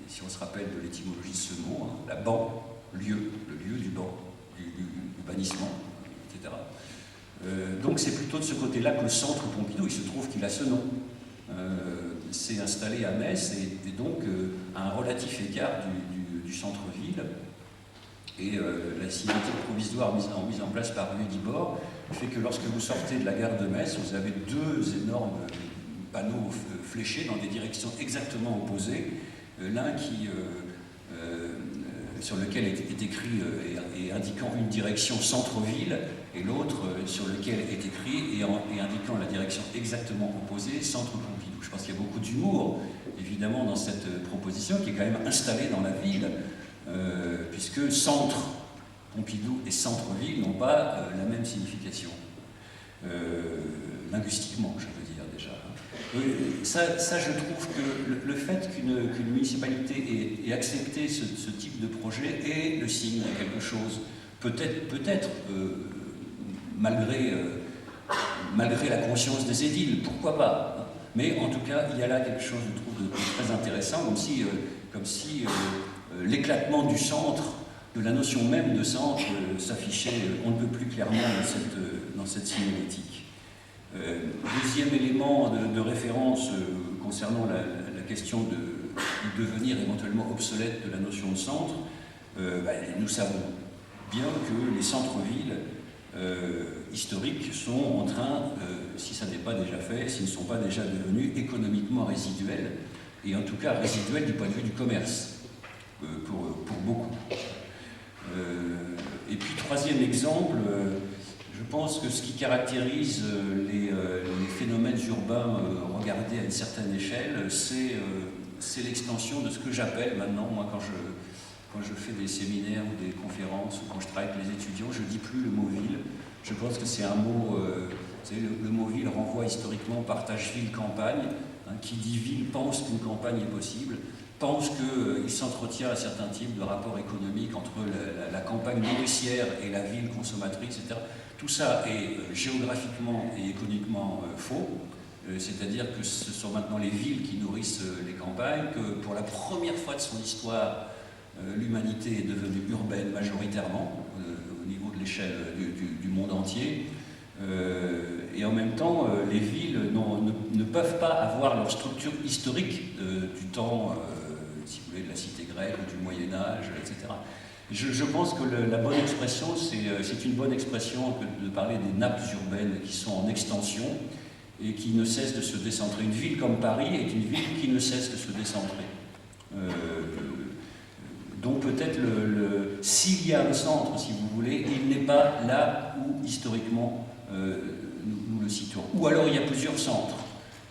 si on se rappelle de l'étymologie de ce mot, la banlieue, le lieu du bannissement, etc. Donc c'est plutôt de ce côté-là que le centre Pompidou, il se trouve qu'il a ce nom, s'est installé à Metz et donc à un relatif écart du centre-ville. Et la signalétique provisoire mise en place par Ruée Dibord fait que lorsque vous sortez de la gare de Metz, vous avez 2 énormes panneaux fléchés dans des directions exactement opposées, l'un sur lequel est écrit et indiquant une direction centre-ville, et l'autre sur lequel est écrit et indiquant la direction exactement opposée, centre Pompidou. Je pense qu'il y a beaucoup d'humour, évidemment, dans cette proposition, qui est quand même installée dans la ville, puisque centre Pompidou et centre-ville n'ont pas la même signification, linguistiquement, je veux dire déjà. Ça, je trouve que le fait qu'une municipalité ait accepté ce type de projet est le signe de quelque chose, peut-être malgré la conscience des édiles, pourquoi pas, mais en tout cas, il y a là quelque chose, je trouve, de très intéressant, comme si l'éclatement du centre, de la notion même de centre, s'affichait on ne peut plus clairement dans cette signalétique. Deuxième élément de référence concernant la question du devenir éventuellement obsolète de la notion de centre, nous savons bien que les centres-villes historiques sont en train, si ça n'est pas déjà fait, s'ils ne sont pas déjà devenus économiquement résiduels, et en tout cas résiduels du point de vue du commerce, pour beaucoup. Et puis, troisième exemple, je pense que ce qui caractérise les phénomènes urbains regardés à une certaine échelle, c'est l'extension de ce que j'appelle maintenant, moi quand je fais des séminaires ou des conférences, ou quand je travaille avec les étudiants, je ne dis plus le mot ville. Je pense que c'est un mot, le mot ville renvoie historiquement au partage ville-campagne. Qui dit ville pense qu'une campagne est possible, pense qu'il s'entretient à certains types de rapports économiques entre la campagne nourricière et la ville consommatrice, etc. Tout ça est géographiquement et économiquement faux, c'est-à-dire que ce sont maintenant les villes qui nourrissent les campagnes, que pour la première fois de son histoire, l'humanité est devenue urbaine majoritairement, au niveau de l'échelle du monde entier. Et en même temps, les villes ne peuvent pas avoir leur structure historique du temps, si vous voulez, de la cité grecque ou du Moyen-Âge, etc. Je pense que la bonne expression, c'est une bonne expression que de parler des nappes urbaines qui sont en extension et qui ne cessent de se décentrer. Une ville comme Paris est une ville qui ne cesse de se décentrer. Donc peut-être s'il y a un centre, si vous voulez, il n'est pas là où historiquement nous le situons. Ou alors il y a plusieurs centres.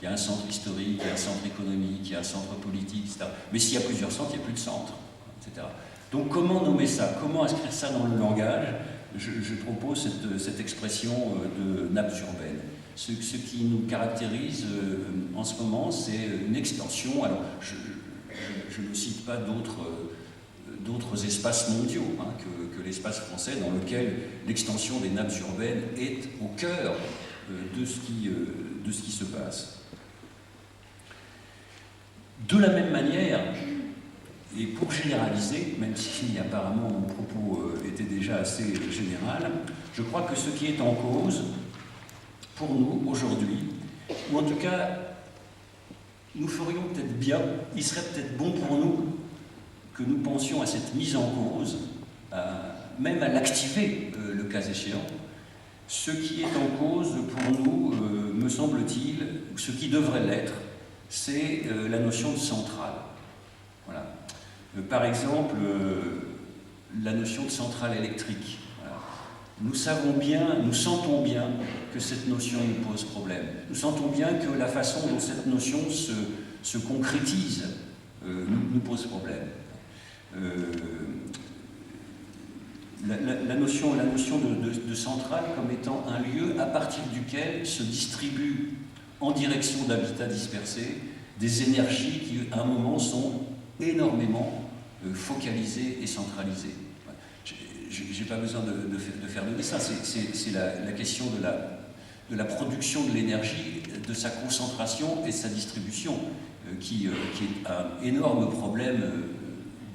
Il y a un centre historique, il y a un centre économique, il y a un centre politique, etc. Mais s'il y a plusieurs centres, il n'y a plus de centre, etc. Donc comment nommer ça? Comment inscrire ça dans le langage? Je propose cette expression de nappes urbaines. Ce qui nous caractérise en ce moment, c'est une extension. Alors, je ne cite pas d'autres espaces mondiaux que l'espace français, dans lequel l'extension des nappes urbaines est au cœur de ce qui se passe. De la même manière, et pour généraliser, même si apparemment mon propos était déjà assez général, je crois que ce qui est en cause pour nous aujourd'hui, ou en tout cas, nous ferions peut-être bien, il serait peut-être bon pour nous que nous pensions à cette mise en cause, même à l'activer le cas échéant. Ce qui est en cause pour nous, me semble-t-il, ce qui devrait l'être, c'est la notion de centrale. Voilà. Par exemple, la notion de centrale électrique. Voilà. Nous savons bien, nous sentons bien que cette notion nous pose problème. Nous sentons bien que la façon dont cette notion se concrétise nous pose problème. La notion de centrale comme étant un lieu à partir duquel se distribuent en direction d'habitats dispersés des énergies qui, à un moment, sont énormément focalisées et centralisées. Je n'ai pas besoin de faire le dessin, c'est la question de la production de l'énergie, de sa concentration et de sa distribution qui est un énorme problème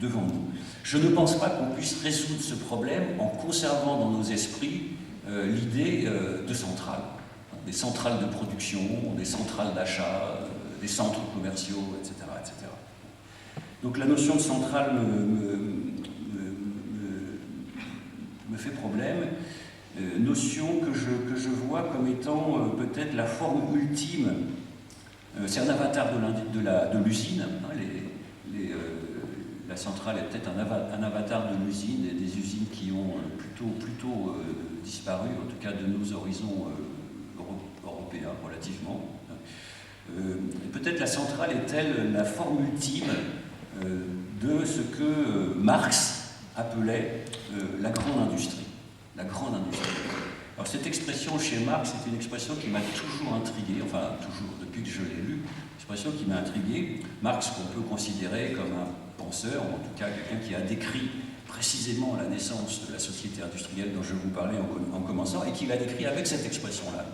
devant nous. Je ne pense pas qu'on puisse résoudre ce problème en conservant dans nos esprits l'idée de centrales. Des centrales de production, des centrales d'achat, des centres commerciaux, etc., etc. Donc la notion de centrale me fait problème. Notion que je vois comme étant peut-être la forme ultime. C'est un avatar de l'usine. La centrale est peut-être un avatar de l'usine et des usines qui ont plutôt disparu, en tout cas de nos horizons européens relativement. Peut-être la centrale est-elle la forme ultime de ce que Marx appelait la grande industrie. La grande industrie. Alors cette expression chez Marx, c'est une expression qui m'a toujours intrigué, enfin toujours depuis que je l'ai lu, une expression qui m'a intrigué. Marx qu'on peut considérer comme un penseur, ou en tout cas quelqu'un qui a décrit précisément la naissance de la société industrielle dont je vous parlais en commençant, et qui l'a décrit avec cette expression-là.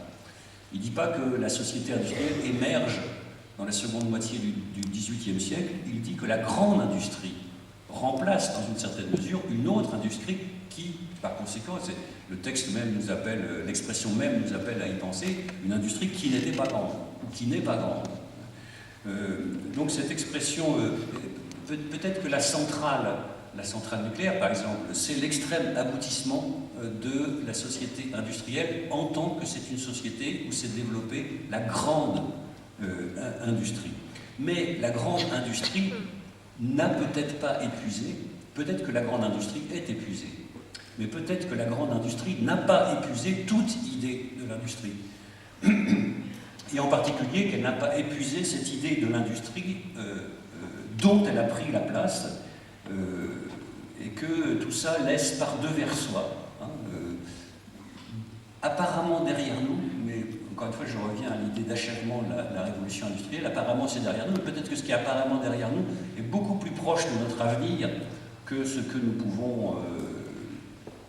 Il ne dit pas que la société industrielle émerge dans la seconde moitié du XVIIIe siècle, il dit que la grande industrie remplace dans une certaine mesure une autre industrie qui, par conséquent, le texte même nous appelle, l'expression même nous appelle à y penser, une industrie qui n'était pas grande, ou qui n'est pas grande. Donc cette expression, peut-être que la centrale nucléaire, par exemple, c'est l'extrême aboutissement de la société industrielle en tant que c'est une société où s'est développée la grande industrie. Mais la grande industrie n'a peut-être pas épuisé, Peut-être que la grande industrie est épuisée, mais peut-être que la grande industrie n'a pas épuisé toute idée de l'industrie. Et en particulier qu'elle n'a pas épuisé cette idée de l'industrie dont elle a pris la place, et que tout ça laisse par devers soi. Hein, apparemment derrière nous, mais encore une fois je reviens à l'idée d'achèvement de la révolution industrielle, apparemment c'est derrière nous, mais peut-être que ce qui est apparemment derrière nous est beaucoup plus proche de notre avenir que ce que nous pouvons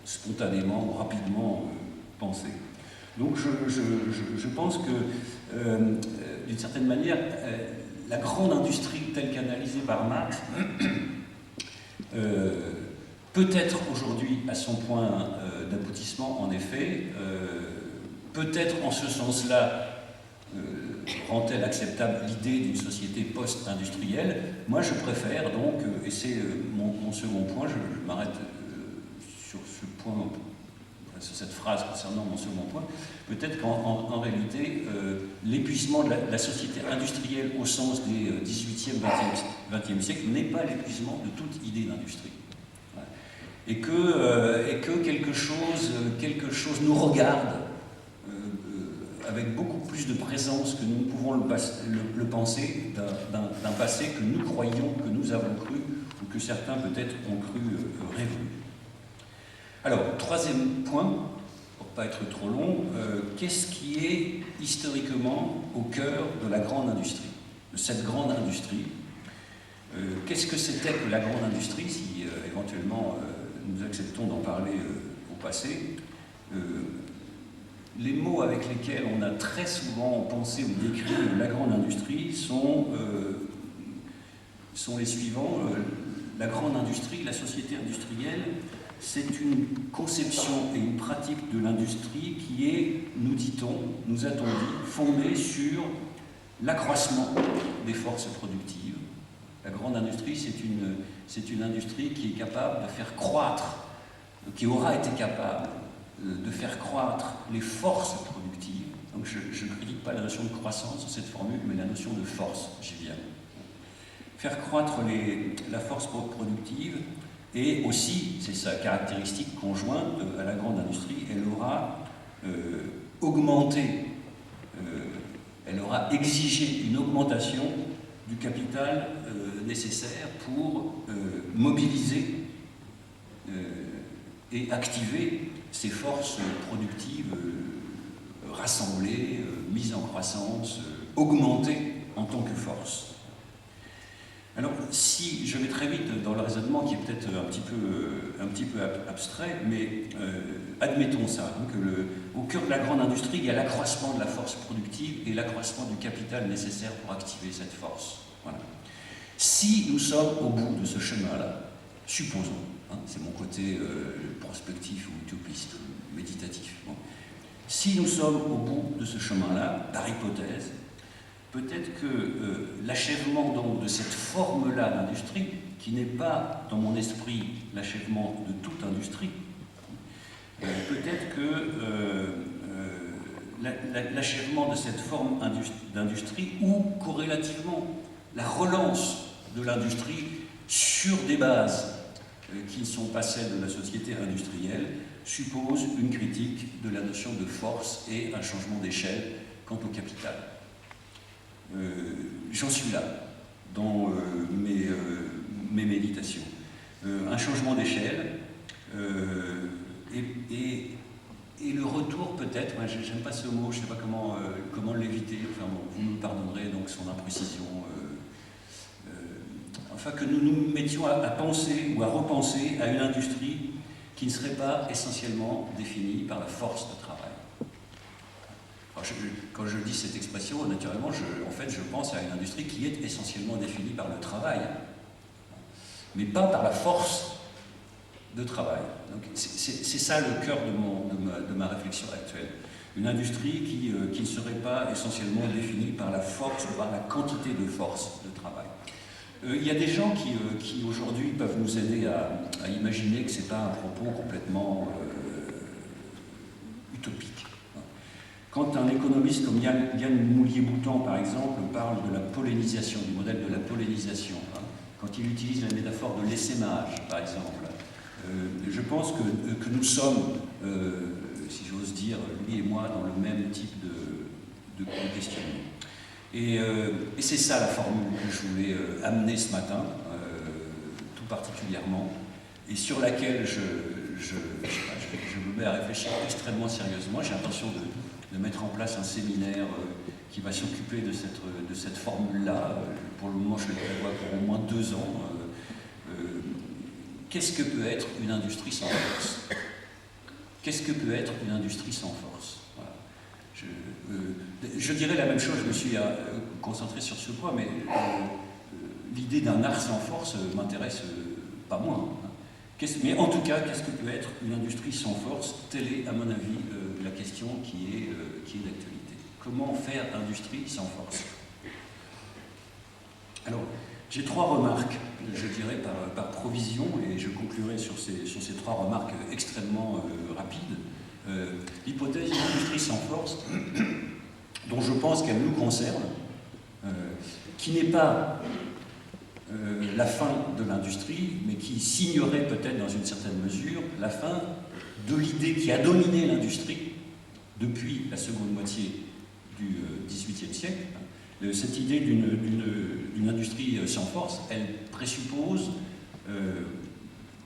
spontanément ou rapidement penser. Donc je pense que, d'une certaine manière, la grande industrie telle qu'analysée par Marx peut-être aujourd'hui à son point d'aboutissement, en effet, peut-être en ce sens-là rend-elle acceptable l'idée d'une société post-industrielle. Moi je préfère donc, et c'est mon second point, je m'arrête sur ce point, sur cette phrase concernant mon second point, peut-être qu'en réalité, l'épuisement de la société industrielle au sens des 18e, 20e siècle n'est pas l'épuisement de toute idée d'industrie. Voilà. Et que quelque chose nous regarde avec beaucoup plus de présence que nous ne pouvons le penser d'un passé que nous croyons, que nous avons cru, ou que certains peut-être ont cru révolu. Alors, troisième point, pour ne pas être trop long, qu'est-ce qui est historiquement au cœur de la grande industrie, de cette grande industrie? Qu'est-ce que c'était que la grande industrie, si éventuellement nous acceptons d'en parler au passé? Les mots avec lesquels on a très souvent pensé ou décrit la grande industrie sont les suivants. La grande industrie, la société industrielle, c'est une conception et une pratique de l'industrie qui est, nous dit-on, nous a-t-on dit, fondée sur l'accroissement des forces productives. La grande industrie, c'est une industrie qui est capable de faire croître, qui aura été capable de faire croître les forces productives. Donc je ne critique pas la notion de croissance dans cette formule, mais la notion de force, j'y viens. Faire croître la force productive, et aussi, c'est sa caractéristique conjointe à la grande industrie, elle aura augmenté, elle aura exigé une augmentation du capital nécessaire pour mobiliser et activer ces forces productives rassemblées, mises en croissance, augmentées en tant que force. Alors, si je vais très vite dans le raisonnement qui est peut-être un petit peu abstrait, mais admettons ça, hein, au cœur de la grande industrie, il y a l'accroissement de la force productive et l'accroissement du capital nécessaire pour activer cette force. Voilà. Si nous sommes au bout de ce chemin-là, supposons, hein, c'est mon côté prospectif ou utopiste, méditatif, bon. Si nous sommes au bout de ce chemin-là, par hypothèse, peut-être que l'achèvement donc de cette forme-là d'industrie, qui n'est pas dans mon esprit l'achèvement de toute industrie, peut-être que l'achèvement de cette forme d'industrie, ou corrélativement la relance de l'industrie sur des bases qui ne sont pas celles de la société industrielle, suppose une critique de la notion de force et un changement d'échelle quant au capital. J'en suis là dans mes méditations. Un changement d'échelle et le retour peut-être, j'aime pas ce mot, je ne sais pas comment l'éviter, enfin bon, vous me pardonnerez donc son imprécision, enfin que nous nous mettions à penser ou à repenser à une industrie qui ne serait pas essentiellement définie par la force de travail. Alors quand je dis cette expression, naturellement, en fait, je pense à une industrie qui est essentiellement définie par le travail, mais pas par la force de travail. C'est ça le cœur de ma réflexion actuelle. Une industrie qui ne serait pas essentiellement définie par la force ou par la quantité de force de travail. Il y a des gens qui aujourd'hui peuvent nous aider à imaginer que ce n'est pas un propos complètement utopique. Quand un économiste comme Yann Moulier-Boutan, par exemple, parle de la pollinisation, du modèle de la pollinisation, quand il utilise la métaphore de l'essaimage, par exemple. Je pense que nous sommes, si j'ose dire, lui et moi, dans le même type de questionnement. Et c'est ça la formule que je voulais amener ce matin, tout particulièrement, et sur laquelle je me mets à réfléchir extrêmement sérieusement. J'ai l'intention de mettre en place un séminaire qui va s'occuper de cette formule-là. Pour le moment, je le prévois pour au moins 2 ans. Qu'est-ce que peut être une industrie sans force? Qu'est-ce que peut être une industrie sans force? Voilà. Je dirais la même chose, je me suis concentré sur ce point, mais l'idée d'un art sans force m'intéresse pas moins. Mais en tout cas, qu'est-ce que peut être une industrie sans force? Telle est, à mon avis, la question qui est d'actualité. Comment faire industrie sans force? Alors, j'ai 3 remarques, je dirais, par provision, et je conclurai sur ces 3 remarques extrêmement rapides. L'hypothèse d'une industrie sans force, dont je pense qu'elle nous concerne, qui n'est pas la fin de l'industrie, mais qui signerait peut-être dans une certaine mesure la fin de l'idée qui a dominé l'industrie depuis la seconde moitié du XVIIIe siècle. Cette idée d'une industrie sans force, elle présuppose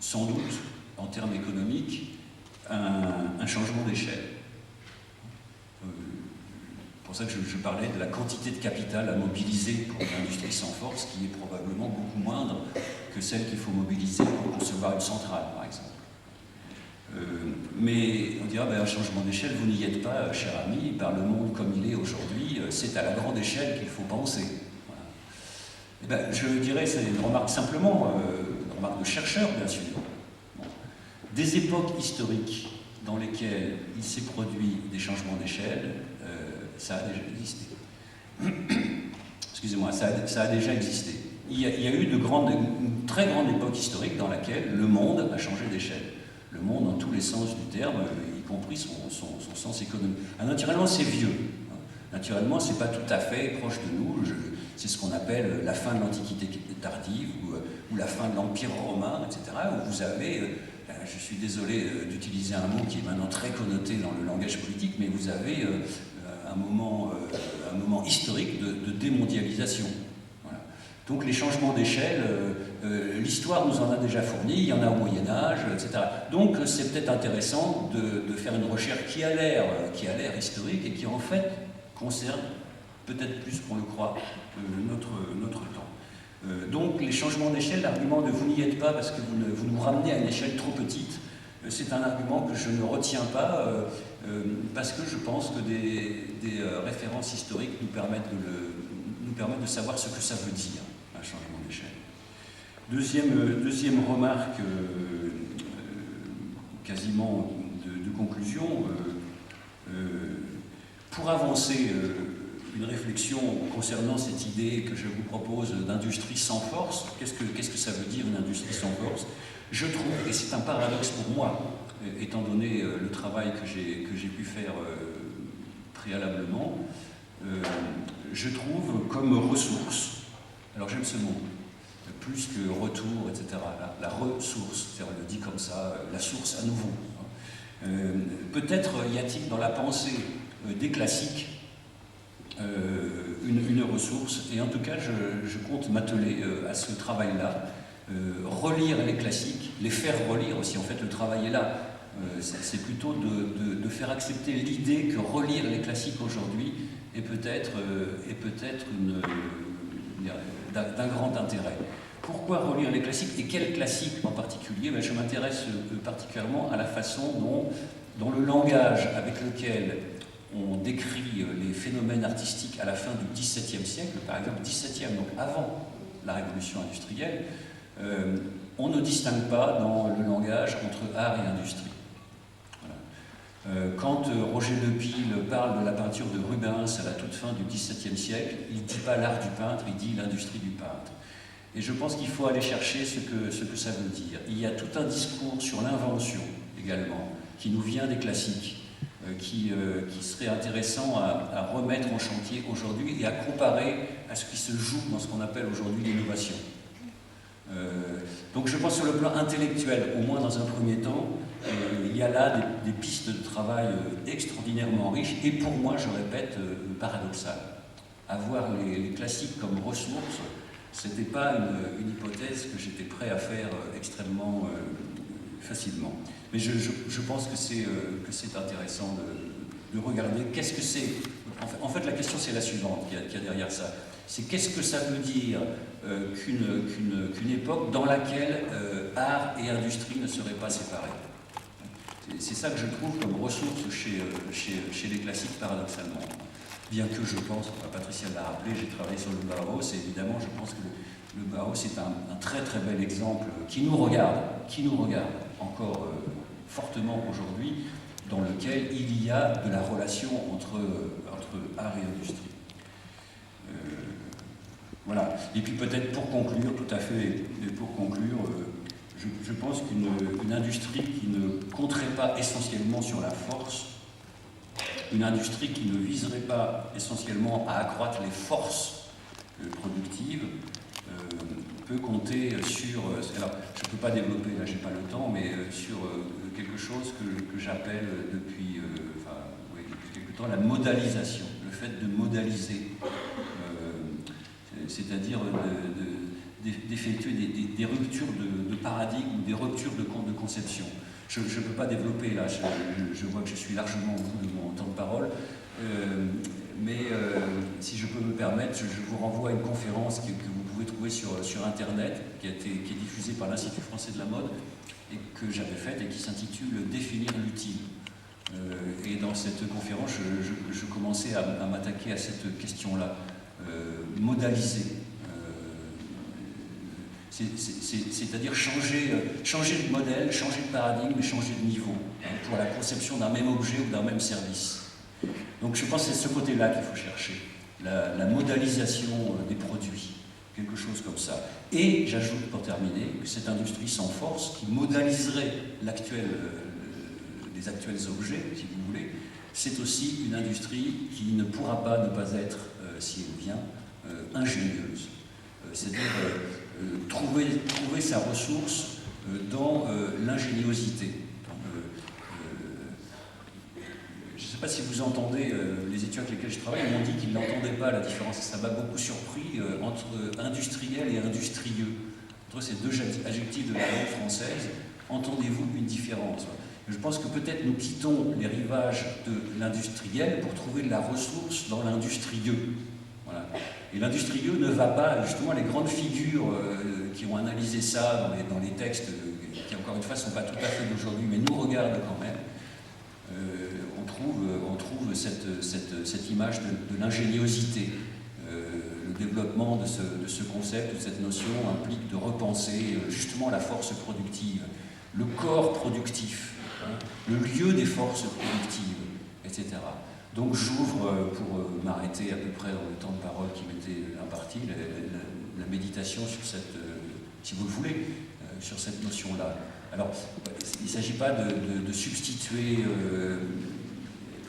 sans doute, en termes économiques, un changement d'échelle. C'est pour ça que je parlais de la quantité de capital à mobiliser pour une industrie sans force, qui est probablement beaucoup moindre que celle qu'il faut mobiliser pour concevoir une centrale, par exemple. Mais on dira, un changement d'échelle, vous n'y êtes pas, cher ami, par le monde comme il est aujourd'hui, c'est à la grande échelle qu'il faut penser. Voilà. Je dirais, c'est une remarque simplement, une remarque de chercheur, bien sûr. Bon. Des époques historiques dans lesquelles il s'est produit des changements d'échelle, ça a déjà existé. Excusez-moi, ça a déjà existé. Il y a eu une très grande époque historique dans laquelle le monde a changé d'échelle. Le monde dans tous les sens du terme, y compris son sens économique. Naturellement, c'est vieux. Naturellement, c'est pas tout à fait proche de nous. C'est ce qu'on appelle la fin de l'Antiquité tardive ou la fin de l'Empire romain, etc. Où vous avez, je suis désolé d'utiliser un mot qui est maintenant très connoté dans le langage politique, mais vous avez un moment historique de démondialisation. Voilà. Donc les changements d'échelle, l'histoire nous en a déjà fourni, il y en a au Moyen-Âge, etc. Donc c'est peut-être intéressant de faire une recherche qui a l'air historique et qui en fait concerne peut-être plus qu'on le croit notre temps. Donc les changements d'échelle, l'argument de vous n'y êtes pas parce que vous nous ramenez à une échelle trop petite, c'est un argument que je ne retiens pas parce que je pense que des références historiques nous permettent de savoir ce que ça veut dire, un changement d'échelle. Deuxième remarque, quasiment de conclusion, pour avancer une réflexion concernant cette idée que je vous propose d'industrie sans force, qu'est-ce que ça veut dire une industrie sans force? Je trouve, et c'est un paradoxe pour moi, étant donné le travail que j'ai pu faire préalablement, je trouve comme ressource, alors j'aime ce mot, plus que retour, etc., la ressource, c'est-à-dire on le dit comme ça, la source à nouveau. Peut-être y a-t-il dans la pensée des classiques une ressource, et en tout cas je compte m'atteler à ce travail-là, relire les classiques, les faire relire aussi, en fait le travail est là, c'est plutôt de faire accepter l'idée que relire les classiques aujourd'hui est peut-être d'un grand intérêt. Pourquoi relire les classiques et quels classiques en particulier? Je m'intéresse particulièrement à la façon dont le langage avec lequel on décrit les phénomènes artistiques à la fin du XVIIe siècle, par exemple XVIIe, donc avant la révolution industrielle, on ne distingue pas dans le langage entre art et industrie. Voilà. Quand Roger Lepille parle de la peinture de Rubens à la toute fin du XVIIe siècle, il ne dit pas l'art du peintre, il dit l'industrie du peintre. Et je pense qu'il faut aller chercher ce que ça veut dire. Il y a tout un discours sur l'invention également, qui nous vient des classiques, qui serait intéressant à remettre en chantier aujourd'hui et à comparer à ce qui se joue dans ce qu'on appelle aujourd'hui l'innovation. Donc je pense sur le plan intellectuel, au moins dans un premier temps, il y a là des pistes de travail extraordinairement riches et pour moi, je répète, paradoxales. Avoir les classiques comme ressources, ce n'était pas une hypothèse que j'étais prêt à faire extrêmement facilement. Mais je pense que c'est intéressant de regarder qu'est-ce que c'est. En fait, la question c'est la suivante qu'il y a derrière ça. C'est qu'est-ce que ça veut dire qu'une époque dans laquelle art et industrie ne seraient pas séparés. C'est ça que je trouve comme ressource chez les classiques, paradoxalement. Bien que je pense, Patricia l'a rappelé, j'ai travaillé sur le Bauhaus, et évidemment je pense que le Bauhaus est un très très bel exemple qui nous regarde encore fortement aujourd'hui, dans lequel il y a de la relation entre art et industrie. Voilà. Et puis peut-être pour conclure, tout à fait, pour conclure, je pense qu'une industrie qui ne compterait pas essentiellement sur la force, une industrie qui ne viserait pas essentiellement à accroître les forces productives, peut compter sur, alors je ne peux pas développer, là j'ai pas le temps, mais sur quelque chose que j'appelle depuis quelque temps la modalisation, le fait de modaliser, c'est-à-dire d'effectuer des ruptures de paradigme ou des ruptures de conception. Je ne peux pas développer là, je vois que je suis largement au bout de mon temps de parole, mais si je peux me permettre, je vous renvoie à une conférence que vous pouvez trouver sur Internet, qui est diffusée par l'Institut français de la mode, et que j'avais faite et qui s'intitule « Définir l'utile ». Et dans cette conférence, je commençais à m'attaquer à cette question-là, modaliser. C'est-à-dire changer de modèle, changer de paradigme et changer de niveau pour la conception d'un même objet ou d'un même service. Donc je pense que c'est ce côté-là qu'il faut chercher, la modalisation des produits, quelque chose comme ça. Et j'ajoute pour terminer que cette industrie sans force qui modaliserait les actuels objets, si vous voulez, c'est aussi une industrie qui ne pourra pas ne pas être, si elle vient, ingénieuse. C'est-à-dire trouver sa ressource dans l'ingéniosité. Je ne sais pas si vous entendez, les étudiants avec lesquels je travaille m'ont dit qu'ils n'entendaient pas la différence. Ça m'a beaucoup surpris entre industriel et industrieux. Entre ces deux adjectifs de la langue française, entendez-vous une différence? Je pense que peut-être nous quittons les rivages de l'industriel pour trouver de la ressource dans l'industrieux. Voilà. Et l'industrieux ne va pas, justement, les grandes figures qui ont analysé ça dans les textes, qui encore une fois ne sont pas tout à fait d'aujourd'hui, mais nous regardent quand même, on trouve cette image de l'ingéniosité. Le développement de ce concept, de cette notion, implique de repenser justement la force productive, le corps productif, le lieu des forces productives, etc. Donc j'ouvre, pour m'arrêter à peu près dans le temps de parole qui m'était imparti, la méditation sur cette, si vous le voulez, sur cette notion-là. Alors, il ne s'agit pas de substituer,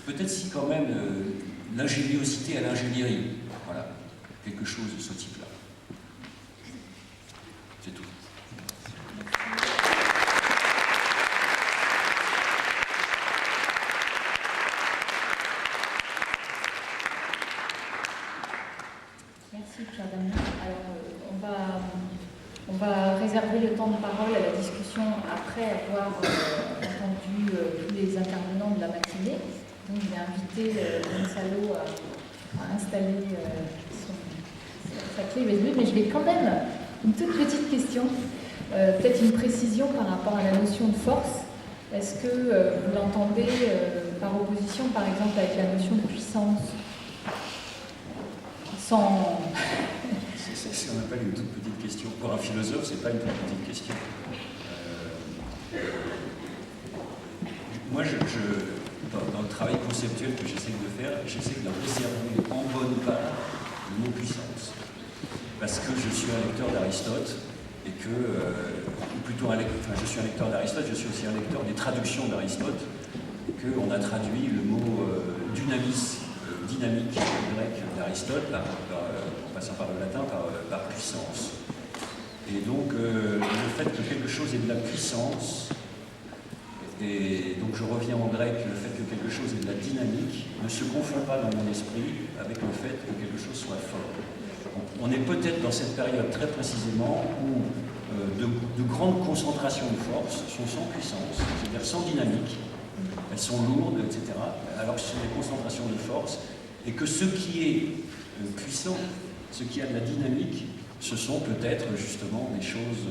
peut-être si quand même, l'ingéniosité à l'ingénierie. Voilà, quelque chose de ce type-là. C'est tout. Merci Pierre Damien. Alors, on va réserver le temps de parole à la discussion après avoir entendu tous les intervenants de la matinée. Donc, je vais inviter Gonzalo à installer sa clé USB, mais je vais quand même une toute petite question, peut-être une précision par rapport à la notion de force. Est-ce que vous l'entendez par opposition, par exemple, avec la notion de puissance? Sans... C'est ce qu'on appelle une toute petite question. Pour un philosophe, c'est pas une toute petite question. Moi, dans le travail conceptuel que j'essaie de faire, j'essaie de réserver en bonne part le mot puissance. Parce que je suis un lecteur d'Aristote, et que, ou plutôt je suis un lecteur d'Aristote, je suis aussi un lecteur des traductions d'Aristote, et qu'on a traduit le mot dynamique grec d'Aristote, en passant par le latin, par puissance. Et donc, le fait que quelque chose ait de la puissance, et donc je reviens en grec, le fait que quelque chose ait de la dynamique, ne se confond pas dans mon esprit avec le fait que quelque chose soit fort. On est peut-être dans cette période très précisément où de grandes concentrations de force sont sans puissance, c'est-à-dire sans dynamique, elles sont lourdes, etc., alors que ce sont des concentrations de force, et que ce qui est puissant, ce qui a de la dynamique, ce sont peut-être justement des choses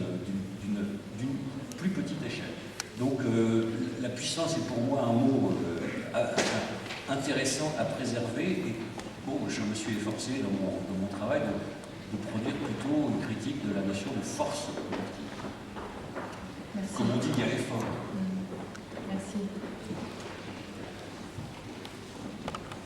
d'une plus petite échelle. Donc la puissance est pour moi un mot intéressant à préserver, et bon, je me suis efforcé dans mon travail de produire plutôt